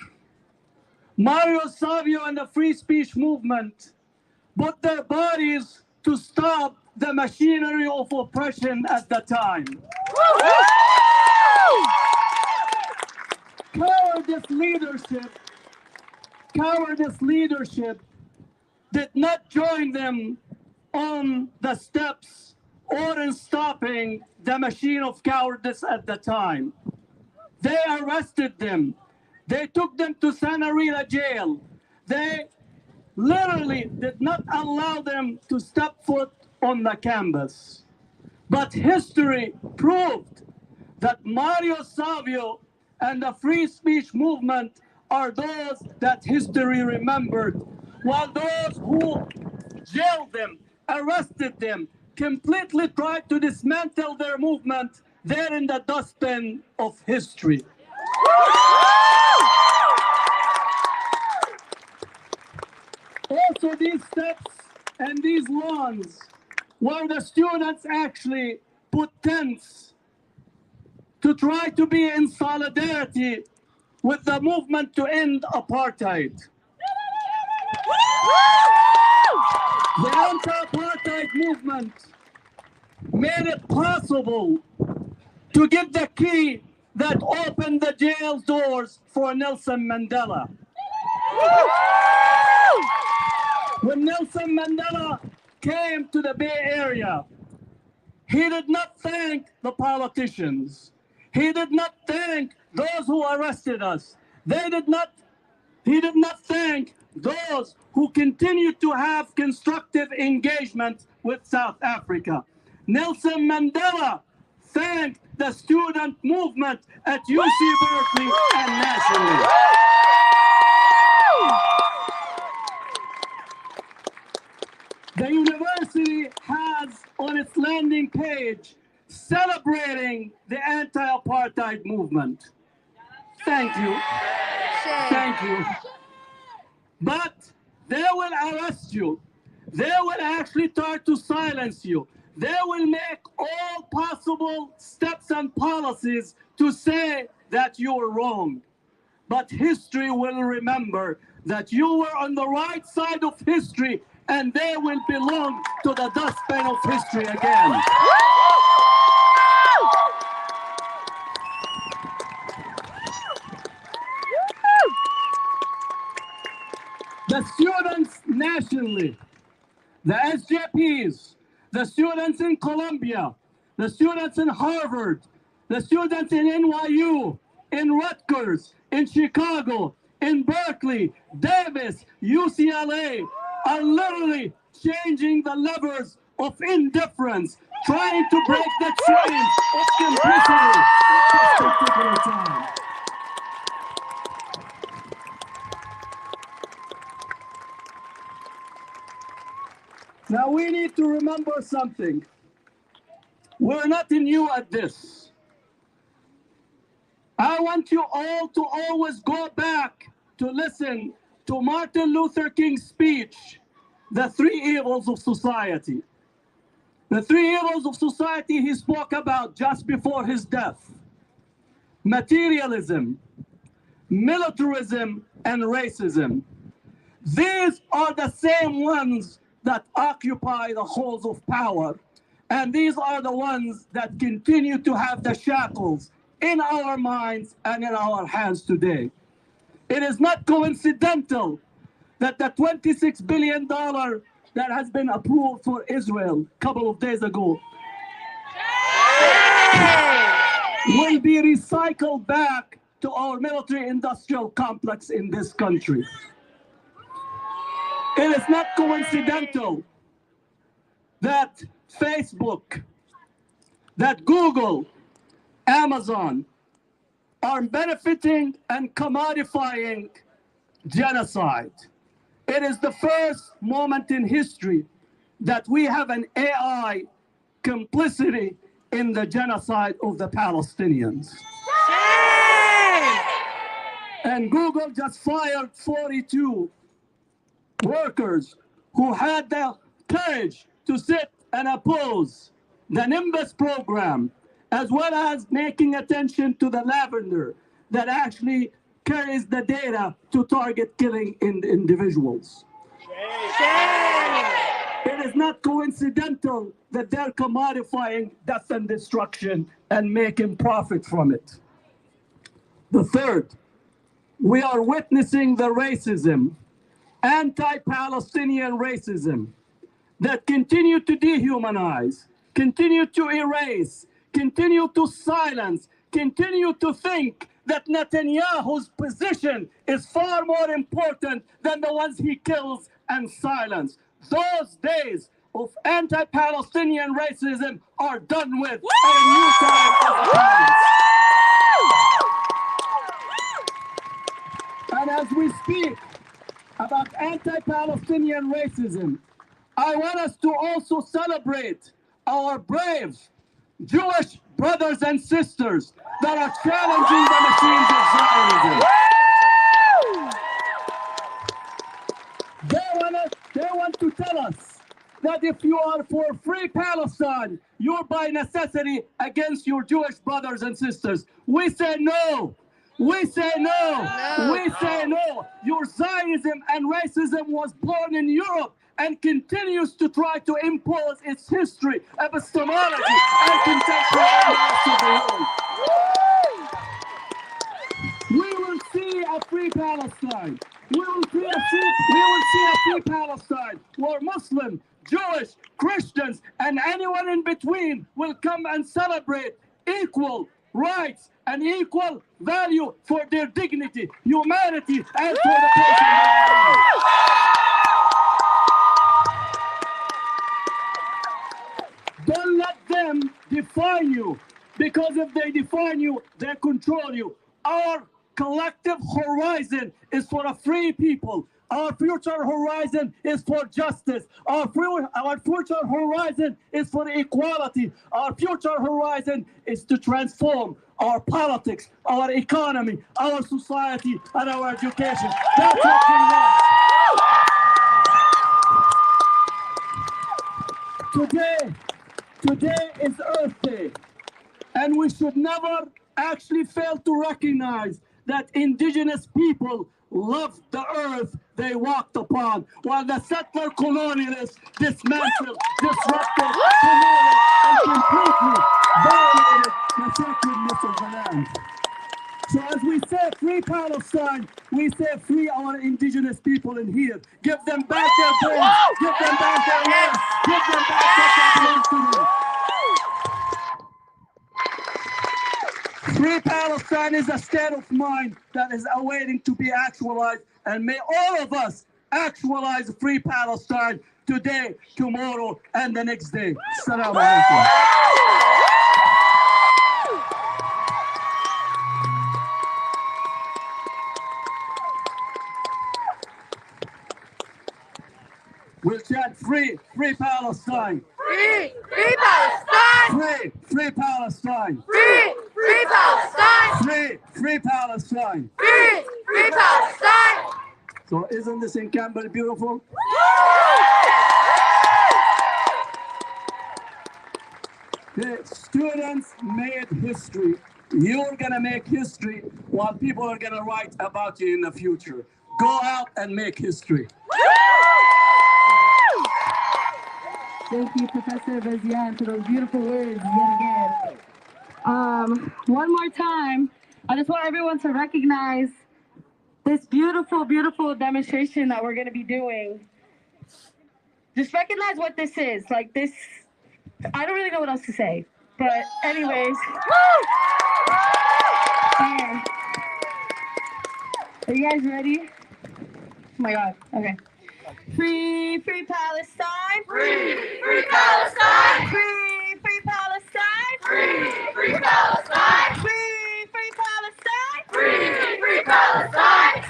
Mario Savio and the Free Speech Movement put their bodies to stop the machinery of oppression at the time. Cowardice leadership did not join them on the steps or in stopping the machine of cowardice at the time. They arrested them. They took them to Santa Rita jail. They literally did not allow them to step foot on the campus. But history proved that Mario Savio and the free speech movement are those that history remembered, while those who jailed them, arrested them, completely tried to dismantle their movement, they're in the dustbin of history. Also, these steps and these lawns where the students actually put tents to try to be in solidarity with the movement to end apartheid. The anti-apartheid movement made it possible to give the key that opened the jail doors for Nelson Mandela. When Nelson Mandela came to the Bay Area, he did not thank the politicians. He did not thank those who arrested us. He did not thank those who continued to have constructive engagement with South Africa. Nelson Mandela thanked the student movement at UC Berkeley and nationally. University has on its landing page celebrating the anti-apartheid movement. Thank you. Thank you. But they will arrest you. They will actually try to silence you. They will make all possible steps and policies to say that you were wrong. But history will remember that you were on the right side of history, and they will belong to the dustbin of history again. The students nationally, the SJPs, the students in Columbia, the students in Harvard, the students in NYU, in Rutgers, in Chicago, in Berkeley, Davis, UCLA are literally changing the levers of indifference, trying to break the chains of complicity at this particular time. Now we need to remember something. We're not new at this. I want you all to always go back to listen to Martin Luther King's speech, The Three Evils of Society. The three evils of society he spoke about just before his death: materialism, militarism, and racism. These are the same ones that occupy the halls of power. And these are the ones that continue to have the shackles in our minds and in our hands today. It is not coincidental that the $26 billion that has been approved for Israel a couple of days ago will be recycled back to our military-industrial complex in this country. It is not coincidental that Facebook, that Google, Amazon are benefiting and commodifying genocide. It is the first moment in history that we have an AI complicity in the genocide of the Palestinians. And Google just fired 42 workers who had the courage to sit and oppose the Nimbus program, as well as making attention to the lavender that actually carries the data to target killing individuals. It is not coincidental that they're commodifying death and destruction and making profit from it. The third, we are witnessing the racism, anti-Palestinian racism, that continue to dehumanize, continue to erase, continue to silence, continue to think that Netanyahu's position is far more important than the ones he kills and silences. Those days of anti-Palestinian racism are done with, and a new time is upon us. And as we speak about anti-Palestinian racism, I want us to also celebrate our brave Jewish brothers and sisters that are challenging the machines of Zionism. They want to tell us that if you are for free Palestine, you're by necessity against your Jewish brothers and sisters. We say no. We say no. We say no. Your Zionism and racism was born in Europe and continues to try to impose its history, epistemology, and contemporary knowledge to the world. We will see a free Palestine. We will see a free Palestine where Muslim, Jewish, Christians, and anyone in between will come and celebrate equal rights and equal value for their dignity, humanity, and for the person they are. Don't let them define you, because if they define you, they control you. Our collective horizon is for a free people, Our future horizon is for justice. Our future horizon is for equality. Our future horizon is to transform our politics, our economy, our society, and our education. That's what we want. Today is Earth Day, and we should never actually fail to recognize that indigenous people loved the earth they walked upon, while the settler colonialists dismantled, disrupted, polluted, and completely violated the sacredness of the land. So as we say free Palestine, we say free our indigenous people in here. Give them back their brains, give them back their lands, give them back what they belong to them. Free Palestine is a state of mind that is awaiting to be actualized, and may all of us actualize free Palestine today, tomorrow, and the next day. Assalamu alaikum. We'll chant free Palestine. Free Palestine. Free Palestine. Free Palestine. Free Palestine. Free Palestine. So isn't this Encampment beautiful? The students made history. You're gonna make history while people are gonna write about you in the future. Go out and make history. Thank you, Professor Bazian, for those beautiful words yet again. One more time, I just want everyone to recognize this beautiful, beautiful demonstration that we're going to be doing. Just recognize what this is. Like this, I don't really know what else to say. But anyways. Are you guys ready? Oh my God, okay. Free Palestine. Free Palestine. Free Palestine. Free Palestine. Free Palestine. Free Palestine. Free Palestine.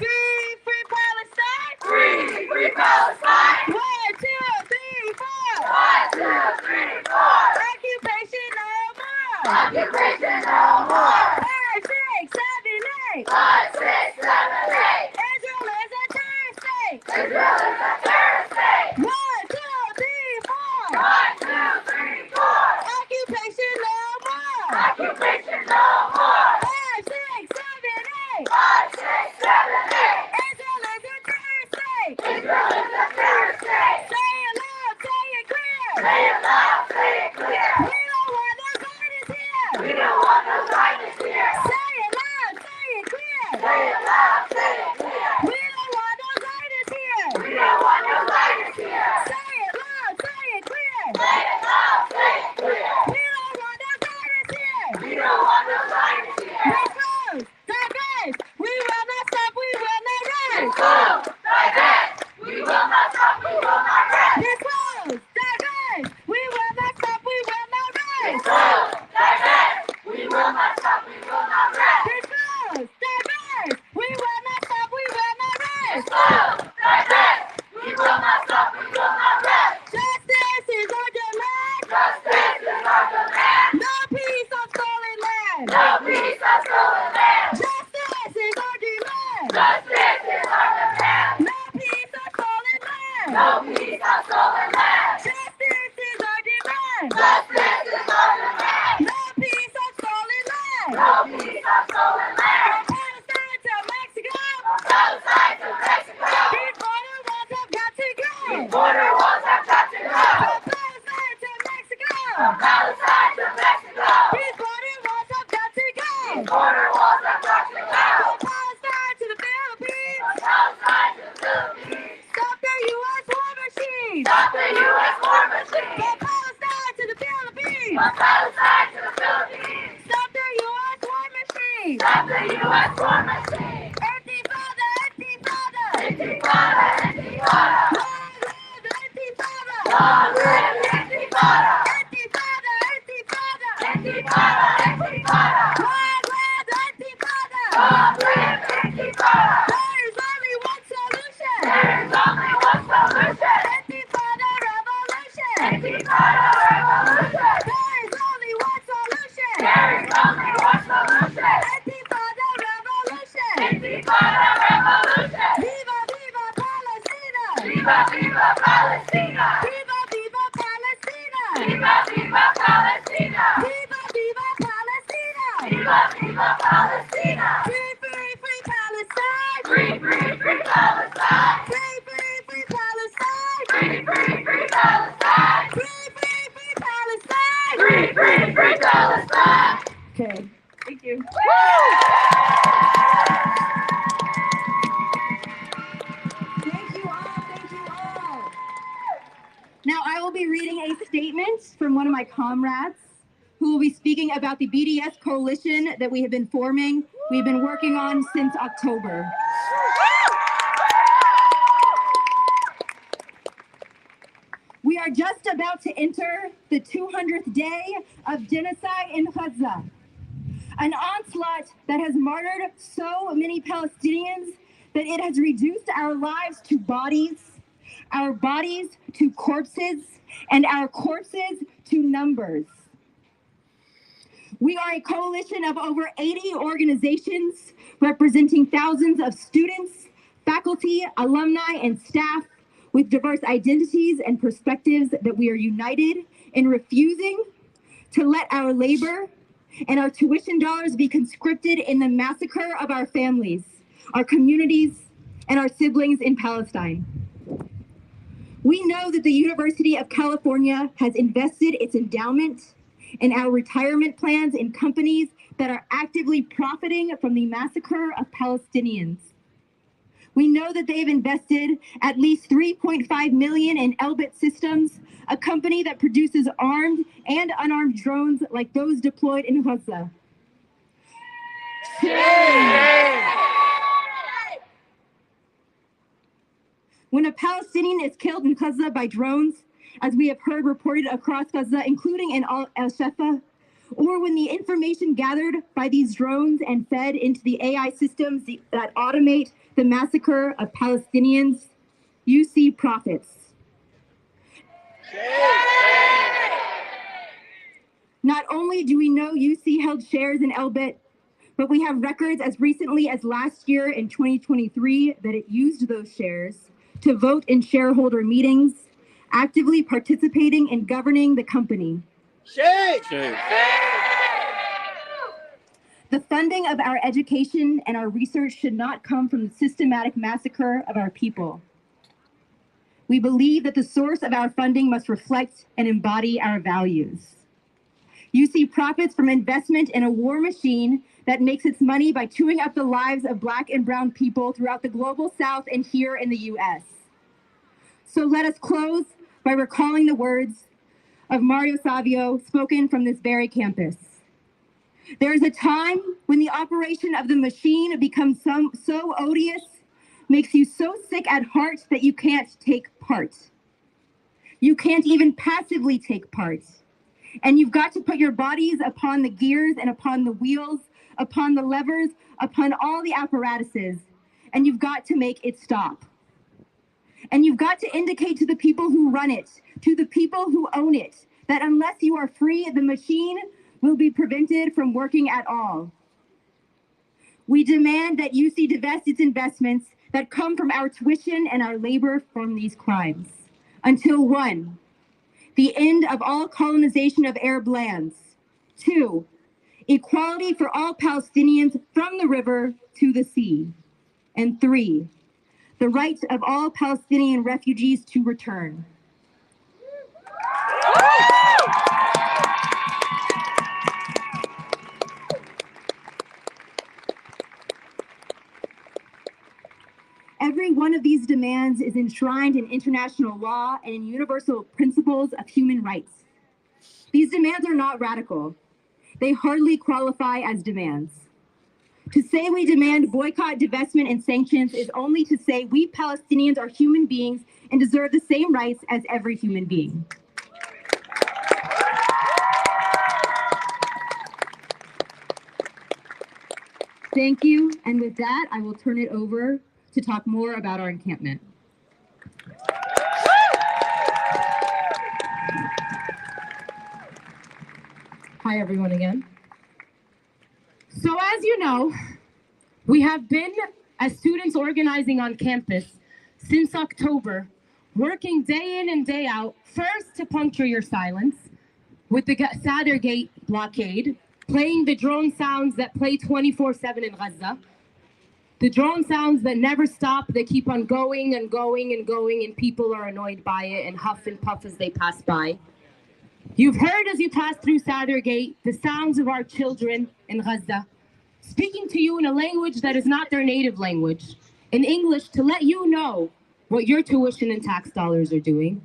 Free Palestine. 1, 2, 3, 4. 1, 2, 3, 4. Occupation no more. Occupation no more. 5, 6, 7, 8. 5, 6, 7, 8. Israel is a terrorist state. Israel is a terrorist state. 1, 2, 3, 4. 1, 2, 3, 4. Occupation no more. Occupation no more. 5, 6, 7, 8. 5, 6, 7, 8. Israel is a terrorist state. Israel is a terrorist state. Say it loud, say it clear. Say it loud, say it clear. We don't want no violence here. We don't want no violence here. Say it loud, say it clear. Say it loud, say it clear. We don't want no violence here. We don't want no violence here. Say it loud, say it clear. Say it loud, say it clear. We don't want no violence here. We don't want no violence here. Refuse, divest. We will not stop, we will not rest. Refuse, divest. We will not stop, we will not rest. Refuse, divest. We will not stop, we will not rest. Refuse, divest. We will not stop, we will not rest. Refuse, divest. We will not stop, we will not rest. Refuse, divest. We will not stop, we will not rest. Justice is our demand. Justice is our demand. No peace on stolen land. No peace on stolen land. Justice is our demand. Justice is our demand. No peace on stolen land. No peace on stolen land. Justice is our demand. Justice is our demand. No peace on stolen land. No peace on stolen land. From Palestine to Mexico. From Palestine to Mexico. These border walls have got to go. These border walls have got to go. From Palestine to Mexico. From Palestine to Mexico. These border walls have got to go. These border walls have got to go. From Palestine to the Philippines. From Palestine to the Philippines. Stop the U.S. war machine. Stop the U.S. war machine. From Palestine to the Philippines. From Palestine to the Philippines. Stop the U.S. war machine. Stop the U.S. war machine. Intifada, intifada. Intifada, intifada. Long live intifada. Long live intifada. Intifada, intifada. Intifada, intifada. Long live intifada. Long live intifada. There is only one solution. There Viva, viva Palestina! Viva, viva Palestina! Free, free, free Palestine! Free, free, free Palestine! Free, free, free Palestine! Free, free, free Palestine! Free, free, free Palestine! Free, free, free Palestine! Okay, thank you. Thank you all. Thank you all. Now I will be reading a statement from one of my comrades who will be speaking about the BDS coalition that we have been forming. We've been working on since October. We are just about to enter the 200th day of genocide in Gaza, an onslaught that has martyred so many Palestinians that it has reduced our lives to bodies, our bodies to corpses, and our corpses to numbers. We are a coalition of over 80 organizations representing thousands of students, faculty, alumni, and staff with diverse identities and perspectives that we are united in refusing to let our labor and our tuition dollars be conscripted in the massacre of our families, our communities, and our siblings in Palestine. We know that the University of California has invested its endowment and our retirement plans in companies that are actively profiting from the massacre of Palestinians. We know that they've invested at least $3.5 million in Elbit Systems, a company that produces armed and unarmed drones like those deployed in Gaza. When a Palestinian is killed in Gaza by drones, as we have heard reported across Gaza, including in Al-Shifa, or when the information gathered by these drones and fed into the AI systems that automate the massacre of Palestinians, UC profits. Not only do we know UC held shares in Elbit, but we have records as recently as last year in 2023 that it used those shares to vote in shareholder meetings, actively participating in governing the company. The funding of our education and our research should not come from the systematic massacre of our people. We believe that the source of our funding must reflect and embody our values. UC profits from investment in a war machine that makes its money by chewing up the lives of Black and brown people throughout the global South and here in the US. So let us close by recalling the words of Mario Savio spoken from this very campus. There is a time when the operation of the machine becomes so odious, makes you so sick at heart that you can't take part. You can't even passively take part. And you've got to put your bodies upon the gears and upon the wheels, upon the levers, upon all the apparatuses, and you've got to make it stop. And you've got to indicate to the people who run it, to the people who own it, that unless you are free, the machine will be prevented from working at all. We demand that UC divest its investments that come from our tuition and our labor from these crimes. Until 1, the end of all colonization of Arab lands. 2, equality for all Palestinians from the river to the sea. And 3, the right of all Palestinian refugees to return. Every one of these demands is enshrined in international law and in universal principles of human rights. These demands are not radical. They hardly qualify as demands. To say we demand boycott, divestment, and sanctions is only to say we Palestinians are human beings and deserve the same rights as every human being. Thank you, and with that, I will turn it over to talk more about our encampment. Hi, everyone, again. So as you know, we have been, as students organizing on campus, since October, working day in and day out, first to puncture your silence, with the Sadr Gate blockade, playing the drone sounds that play 24/7 in Gaza. The drone sounds that never stop, they keep on going and going and going, and people are annoyed by it and huff and puff as they pass by. You've heard as you pass through Sadr Gate the sounds of our children in Gaza, speaking to you in a language that is not their native language, in English, to let you know what your tuition and tax dollars are doing.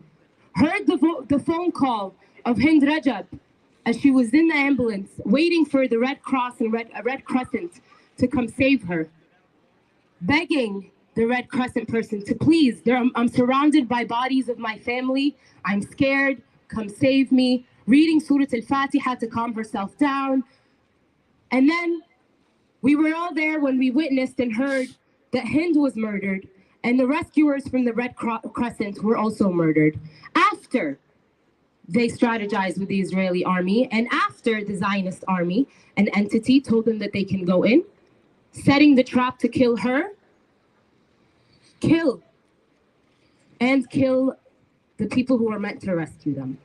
Heard the phone call of Hind Rajab as she was in the ambulance waiting for the Red Cross and Red Crescent to come save her, begging the Red Crescent person to please, I'm surrounded by bodies of my family, I'm scared, come save me, reading Surah Al-Fatiha to calm herself down. And then we were all there when we witnessed and heard that Hind was murdered and the rescuers from the Red Crescent were also murdered after they strategized with the Israeli army and after the Zionist army, an entity, told them that they can go in, setting the trap to kill her, kill the people who were meant to rescue them.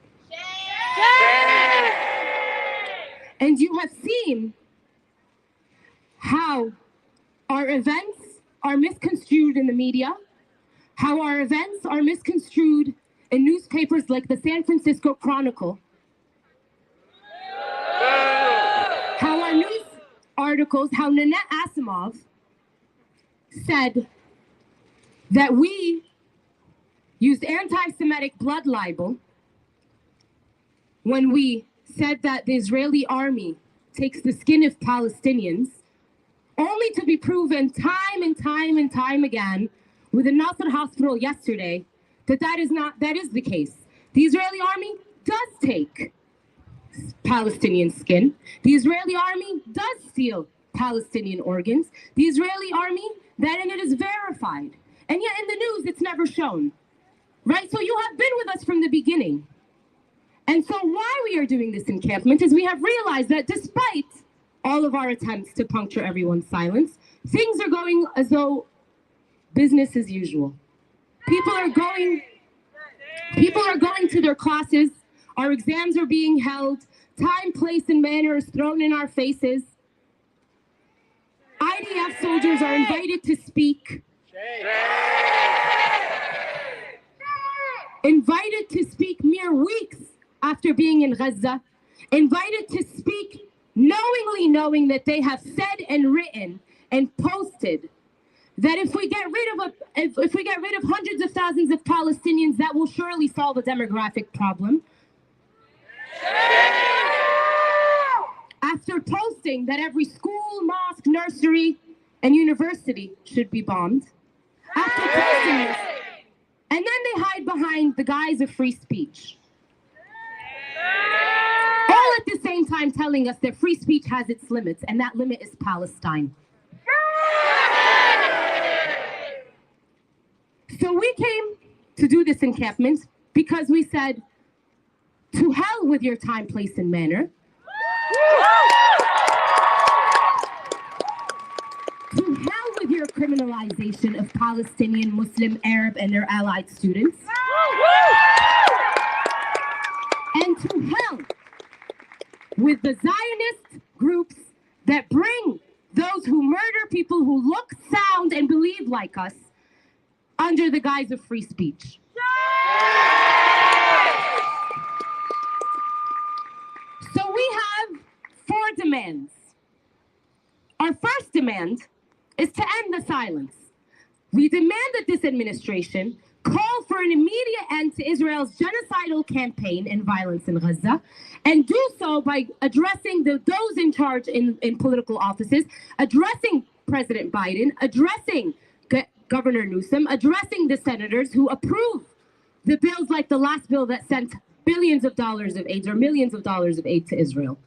And you have seen how our events are misconstrued in the media, how our events are misconstrued in newspapers like the San Francisco Chronicle, how our news articles, how Nanette Asimov said that we used anti-Semitic blood libel when we said that the Israeli army takes the skin of Palestinians, only to be proven time and time and time again with the Nasser hospital yesterday that is the case. The Israeli army does take Palestinian skin. The Israeli army does steal Palestinian organs. The Israeli army, and it is verified. And yet in the news, it's never shown. Right? So you have been with us from the beginning. And so why we are doing this encampment is we have realized that despite all of our attempts to puncture everyone's silence, things are going as though business as usual. People are going to their classes, our exams are being held, time, place, and manner is thrown in our faces. IDF soldiers are invited to speak. Invited to speak mere weeks after being in Gaza, invited to speak knowingly knowing that they have said and written and posted that if we get rid of hundreds of thousands of Palestinians, that will surely solve a demographic problem. After posting that every school, mosque, nursery, and university should be bombed. After posting this, and then they hide behind the guise of free speech. All at the same time telling us that free speech has its limits, and that limit is Palestine. So we came to do this encampment because we said, to hell with your time, place, and manner. To hell with your criminalization of Palestinian, Muslim, Arab, and their allied students. And to hell with the Zionist groups that bring those who murder people who look, sound, and believe like us under the guise of free speech. So we have 4 demands. Our first demand is to end the silence. We demand that this administration call for an immediate end to Israel's genocidal campaign and violence in Gaza, and do so by addressing those in charge in political offices, addressing President Biden, addressing Governor Newsom, addressing the senators who approve the bills like the last bill that sent billions of dollars of aid or millions of dollars of aid to Israel.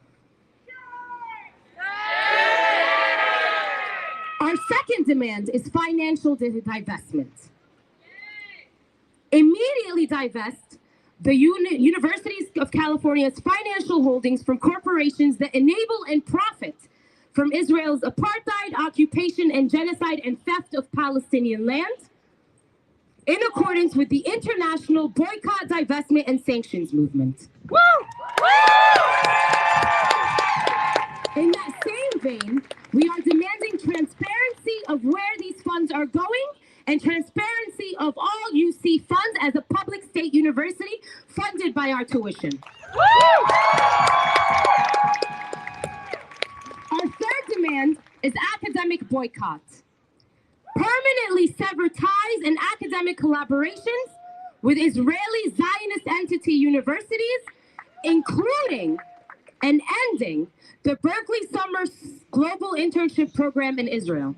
Our second demand is financial divestment. Immediately divest the Universities of California's financial holdings from corporations that enable and profit from Israel's apartheid, occupation, and genocide and theft of Palestinian land. in accordance with the international boycott, divestment, and sanctions movement. Woo! In that same vein, we are demanding transparency of where these funds are going and transparency of all UC funds as a public state university funded by our tuition. Our third demand is academic boycott. Permanently sever ties and academic collaborations with Israeli Zionist entity universities, including and ending the Berkeley Summer Global Internship Program in Israel.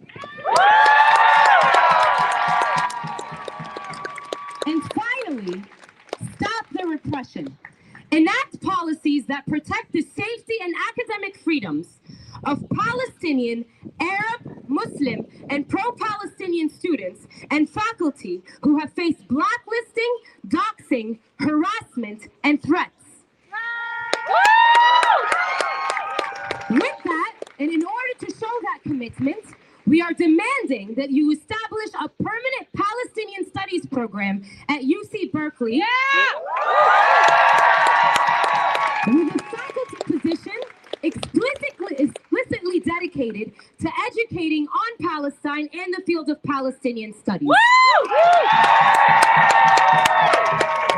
And finally, stop the repression. Enact policies that protect the safety and academic freedoms of Palestinian, Arab, Muslim, and pro-Palestinian students and faculty who have faced blacklisting, doxing, harassment, and threats. With that, and in order to show that commitment, we are demanding that you establish a permanent Palestinian studies program at UC Berkeley with a faculty position explicitly dedicated to educating on Palestine and the field of Palestinian studies.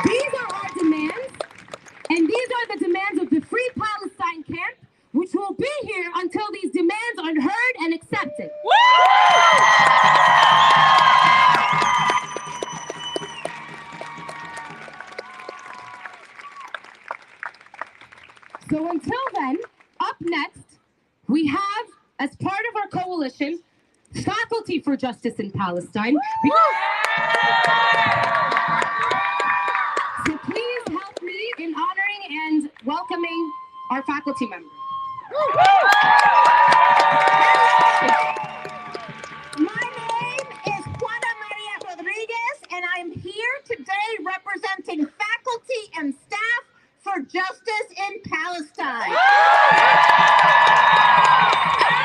These are our demands, and these are the demands of the Free Palestine Camp, which will be here until these demands are heard and accepted. So until then, up next, we have, as part of our coalition, Faculty for Justice in Palestine. So please help me in honoring and welcoming our faculty members. My name is Juana Maria Rodriguez, and I'm here today representing faculty and staff for justice in Palestine. I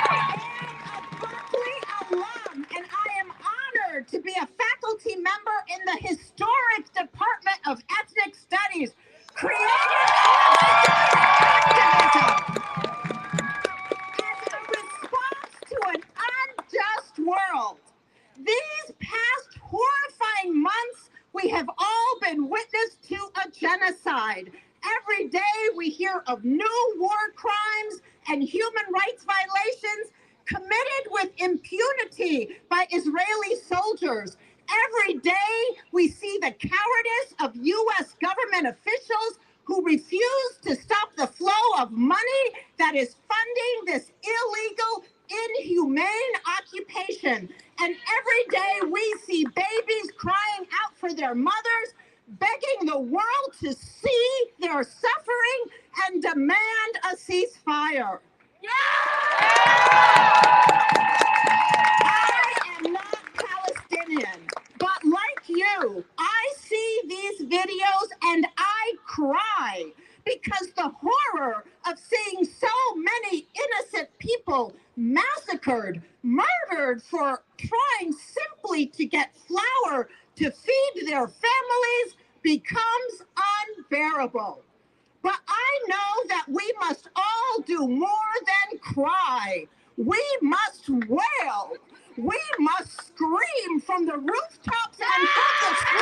am a Berkeley alum, and I am honored to be a faculty member in the historic Department of Ethnic Studies, created as a response to an unjust world. These past horrifying months, we have all been witness to a genocide. Every day we hear of new war crimes and human rights violations committed with impunity by Israeli soldiers. Every day we see the cowardice of U.S. government officials who refuse to stop the flow of money that is funding this illegal, inhumane occupation. And every day we see babies crying out for their mothers, begging the world to see their suffering and demand a ceasefire. I am not Palestinian, but like you, I see these videos and I cry because the horror of seeing so many innocent people massacred, murdered for trying simply to get flour to feed their families becomes unbearable. But I know that we must all do more than cry. We must wail. We must scream from the rooftops and from the streets.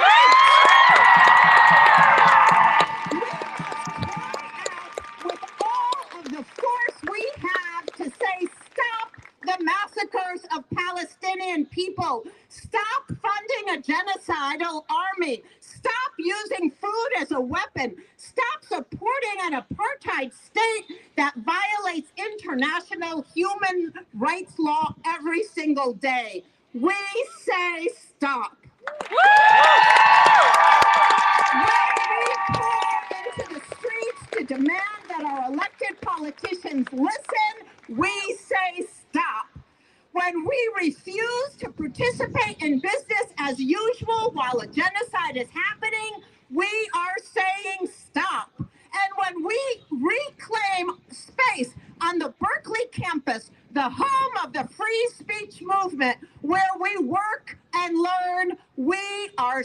We must cry out with all of the force we have to say, stop the massacres of Palestinian people. Stop funding a genocidal army. Stop using food as a weapon. Stop supporting an apartheid state that violates international human rights law every single day. We say stop. When we pour into the streets to demand that our elected politicians listen, we say stop. When we refuse to participate in business as usual while a genocide is happening, we are saying stop. And when we reclaim space on the Berkeley campus, the home of the free speech movement, where we work and learn, we are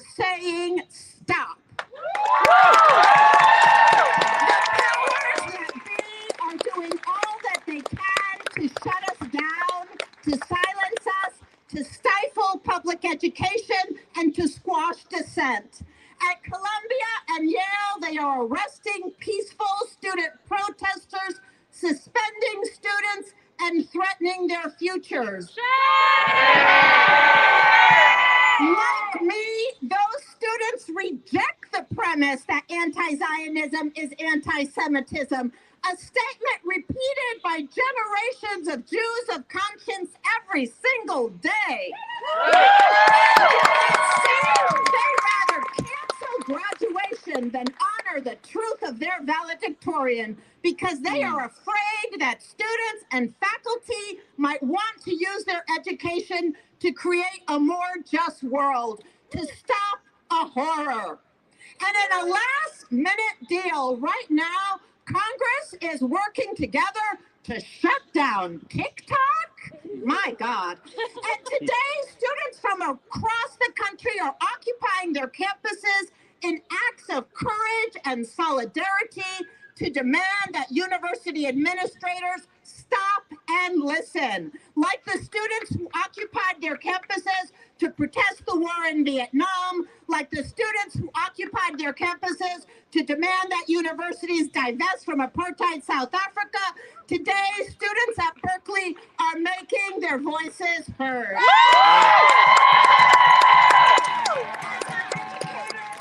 dissent. At Columbia and Yale, they are arresting peaceful student protesters, suspending students, and threatening their futures. Like me, those students reject the premise that anti-Zionism is anti-Semitism, a statement repeated by generations of Jews of conscience every single day. They rather cancel graduation than honor the truth of their valedictorian because they are afraid that students and faculty might want to use their education to create a more just world, to stop a horror. And in a last-minute deal right now, Congress is working together to shut down TikTok? My God. And today, students from across the country are occupying their campuses in acts of courage and solidarity to demand that university administrators stop and listen. Like the students who occupied their campuses to protest the war in Vietnam, like the students who occupied their campuses to demand that universities divest from apartheid South Africa, today students at Berkeley are making their voices heard.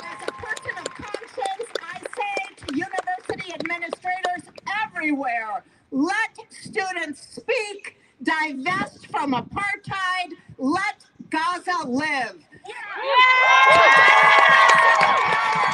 As a person of conscience, I say to university administrators everywhere, let students speak, divest from apartheid, let Gaza live.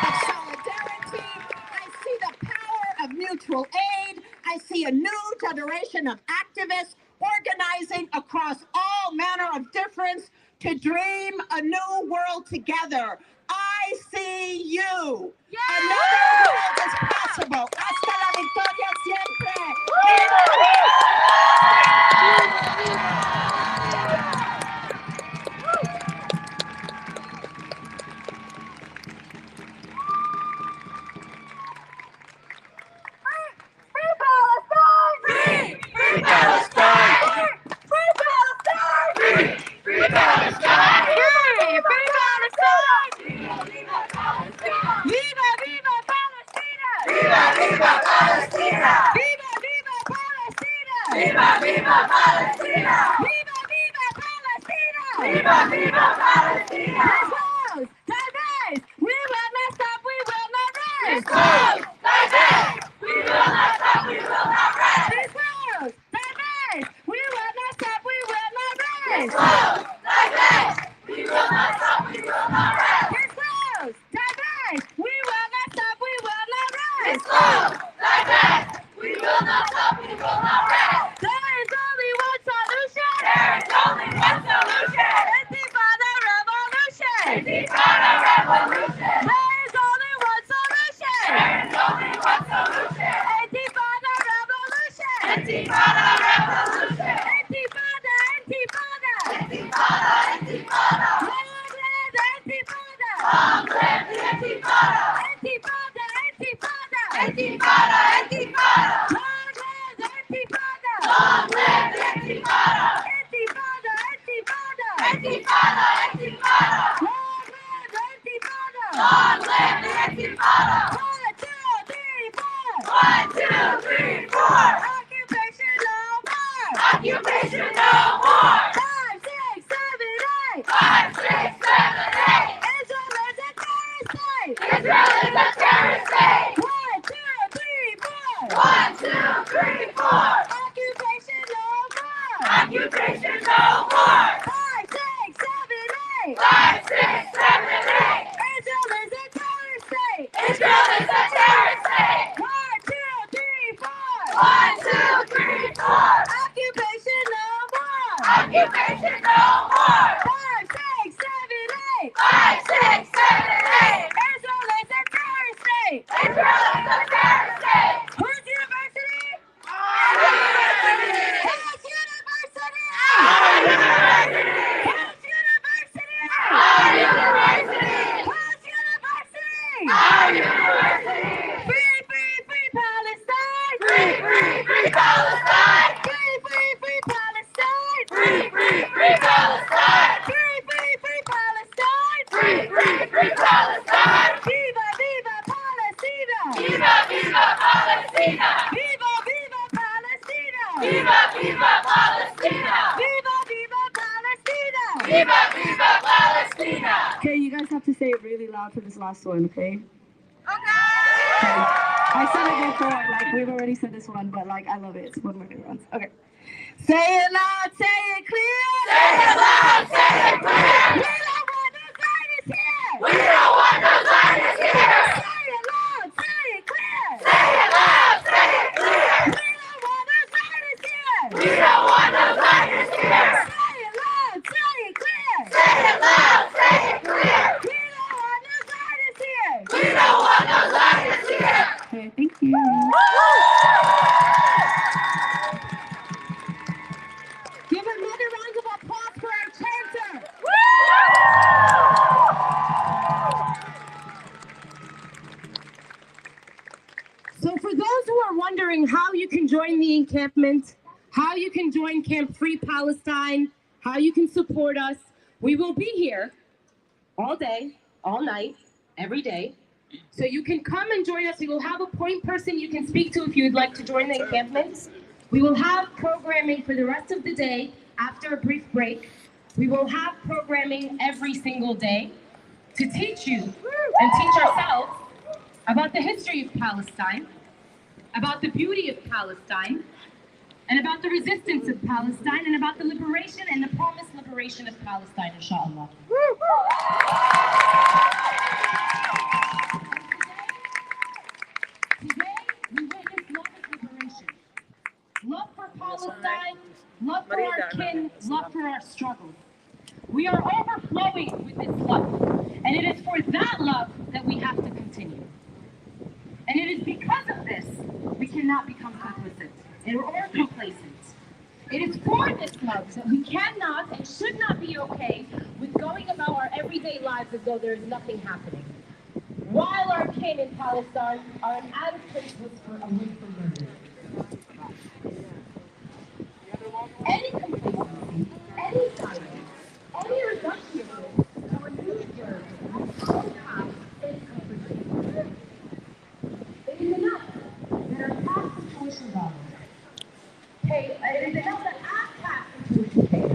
Of solidarity, I see the power of mutual aid. I see a new generation of activists organizing across all manner of difference to dream a new world together. I see you. Another world is possible. Hasta la victoria siempre. Free Palestine! Free Palestine! Free Palestine! Free, free, free Palestine! Viva, viva Palestina! Okay, you guys have to say it really loud for this last one, okay? Okay. I said it before, like we've already said this one, but like I love it. It's one of my favorite ones. Okay. Say it loud, say it clear. Say it loud, say it clear. We don't want no Zionists here. We don't want no Zionists here. Say it loud, say it clear. Say it loud, say it clear. We don't want no Zionists here. We don't want no Zionists here. Say it loud, say it clear. Say it loud, say it clear. We don't want no Zionists here. We don't want no Zionists here. Okay, thank you. Give another round of applause for our chanter. So for those who are wondering how you can join the encampment, how you can join Camp Free Palestine, how you can support us, we will be here all day, all night, every day. So you can come and join us. We will have a point person you can speak to if you would like to join the encampment. We will have programming for the rest of the day after a brief break. We will have programming every single day to teach you and teach ourselves about the history of Palestine, about the beauty of Palestine, and about the resistance of Palestine, and about the liberation and the promised liberation of Palestine, inshallah. Today, we witness love of liberation. Love for Palestine, love for our kin, love for our struggle. We are overflowing with this love, and it is for that love that we have to continue. And it is because of this we cannot become complicit or complacent. It is for this love that we cannot and should not be okay with going about our everyday lives as though there is nothing happening, while our kin in Palestine are an adequate whisper away from murder. Any complacency, any silence, any reductionism to a new word will somehow take comfort. It is enough that our past tuition dollars pay. It is enough that our past tuition pays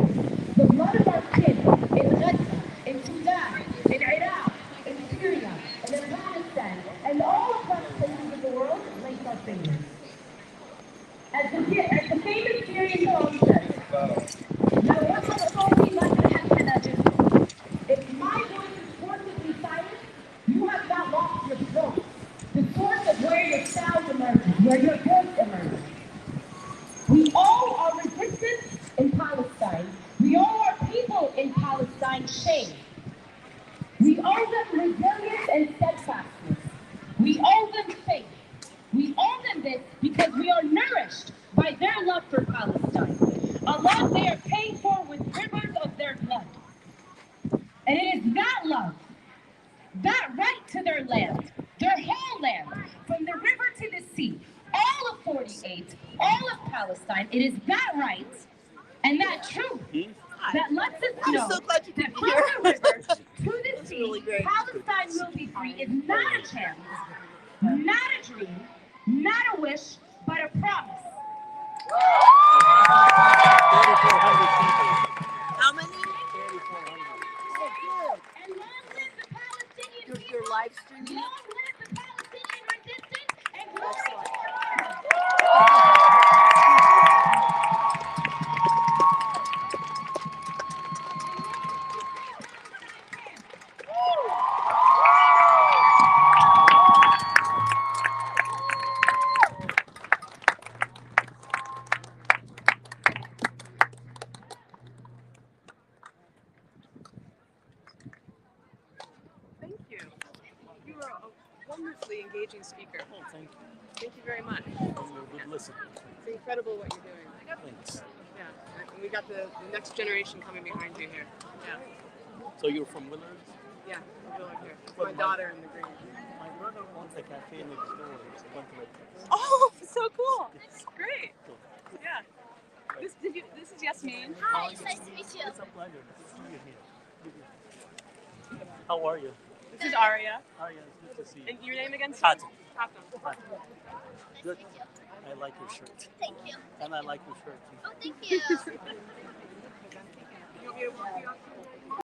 the blood of our kin in Gaza, in Sudan, in Iraq, in Syria, in Afghanistan, and all across places of the world lace our fingers. As the famous Syrian poem says, if my voice is forcibly silent, you have not lost your throat, the source of where your sound emerges, where your voice emerges. We all are resistance in Palestine. We all are people in Palestine shame. We owe them resilience and steadfastness. We owe them faith. We owe them this because we are nourished by their love for Palestine, a love they are paying for with rivers of their blood. And it is that love, that right to their land, their whole land, from the river to the sea, all of 48, all of Palestine, it is that right and that truth that lets us know that from the river to the sea, Palestine will be free is not a chance, not a dream, not a wish, but a promise. How many? 3,400. And long live the Palestinian people. Your live stream. Long live the Palestinian resistance and glory to God. Thank you. You are a wonderfully engaging speaker. Oh, thank you. Thank you very much. You're a good listener. It's incredible what you're doing. Thanks. Yeah. And we got the next generation coming behind you here. Yeah. So you're from Willard? Yeah. We'll go here. My daughter in the green. My brother owns a cafe next door. It's a bunch of place. Oh, so cool. Great. Yeah. This is Yasmin. Hi, it's nice to meet you. It's a pleasure. Good to see you here. How are you? This is Aria. Aria, it's good to see you. And your name again? Hatem. Hatem. Good. I like your shirt. Thank you. And I like your shirt too. Oh, thank you.